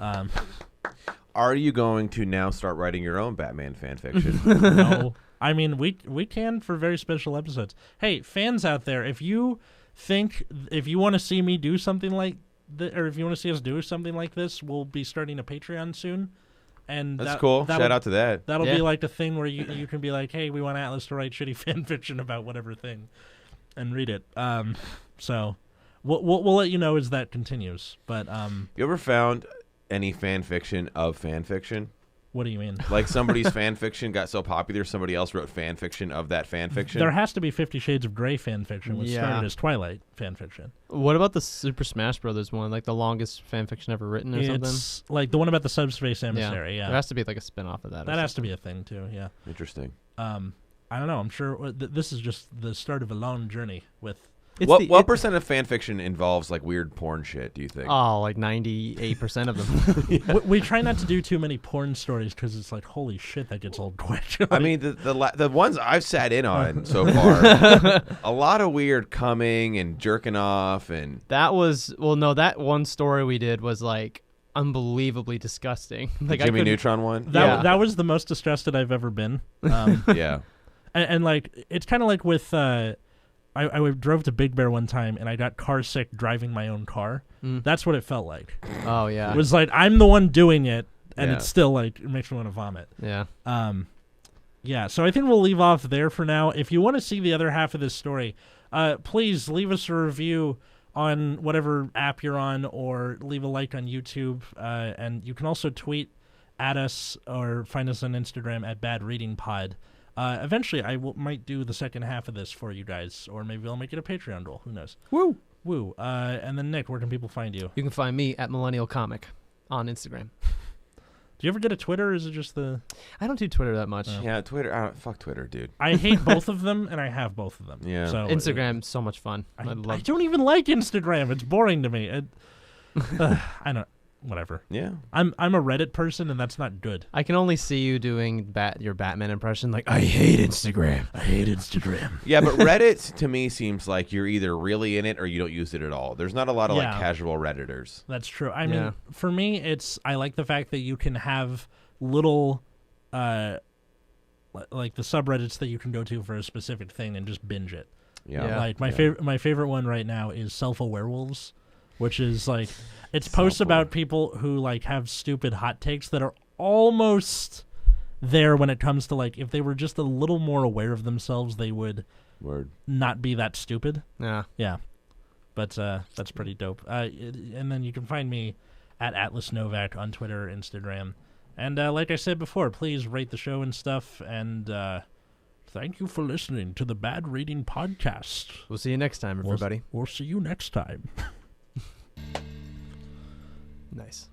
Are you going to now start writing your own Batman fan fiction? No. I mean, we can for very special episodes. Hey, fans out there, if you want to see me do something like or if you want to see us do something like this, we'll be starting a Patreon soon. And That's cool. Shout out to that. That'll be like the thing where you can be like, hey, we want Atlas to write shitty fan fiction about whatever thing, and read it. So we'll let you know as that continues. But you ever found any fan fiction of fan fiction? What do you mean? Like somebody's fan fiction got so popular, somebody else wrote fan fiction of that fan fiction? There has to be 50 Shades of Grey fan fiction, which started as Twilight fan fiction. What about the Super Smash Brothers one, like the longest fan fiction ever written or something? It's like the one about the subspace emissary, yeah. There has to be like a spin-off of that. That has to be a thing, too, yeah. Interesting. I don't know. I'm sure this is just the start of a long journey with... What percent of fan fiction involves like weird porn shit, do you think? Oh, like 98% of them. we try not to do too many porn stories because it's like, holy shit, that gets old quick. I mean, the ones I've sat in on so far, a lot of weird coming and jerking off and... That one story we did was like unbelievably disgusting. Like the Jimmy Neutron one? That was the most distrusted I've ever been. Yeah. And like, it's kind of like with... I drove to Big Bear one time, and I got car sick driving my own car. That's what it felt like. Oh, yeah. It was like, I'm the one doing it, and it's still like, it makes me want to vomit. Yeah. Yeah, so I think we'll leave off there for now. If you want to see the other half of this story, please leave us a review on whatever app you're on, or leave a like on YouTube. And you can also tweet at us or find us on Instagram at Bad Reading Pod. Eventually, I might do the second half of this for you guys, or maybe I'll make it a Patreon goal. Who knows? Woo. And then, Nick, where can people find you? You can find me at Millennial Comic on Instagram. Do you ever get a Twitter, or is it just the... I don't do Twitter that much. Yeah, Twitter. Fuck Twitter, dude. I hate both of them, and I have both of them. Yeah. So Instagram's so much fun. I don't even like Instagram. It's boring to me. I don't... Whatever. Yeah. I'm a Reddit person, and that's not good. I can only see you doing your Batman impression. Like, I hate Instagram. I hate Instagram. Yeah, but Reddit to me seems like you're either really in it or you don't use it at all. There's not a lot of like casual Redditors. That's true. I mean, for me, I like the fact that you can have little, like the subreddits that you can go to for a specific thing and just binge it. Yeah. Like my favorite one right now is Self-Aware Werewolves, which is like it's posts about people who like have stupid hot takes that are almost there when it comes to like if they were just a little more aware of themselves, they would not be that stupid. Yeah. But that's pretty dope. And then you can find me at Atlas Novak on Twitter, Instagram. And like I said before, please rate the show and stuff. And thank you for listening to the Bad Reading Podcast. We'll see you next time, everybody. We'll see you next time. Nice.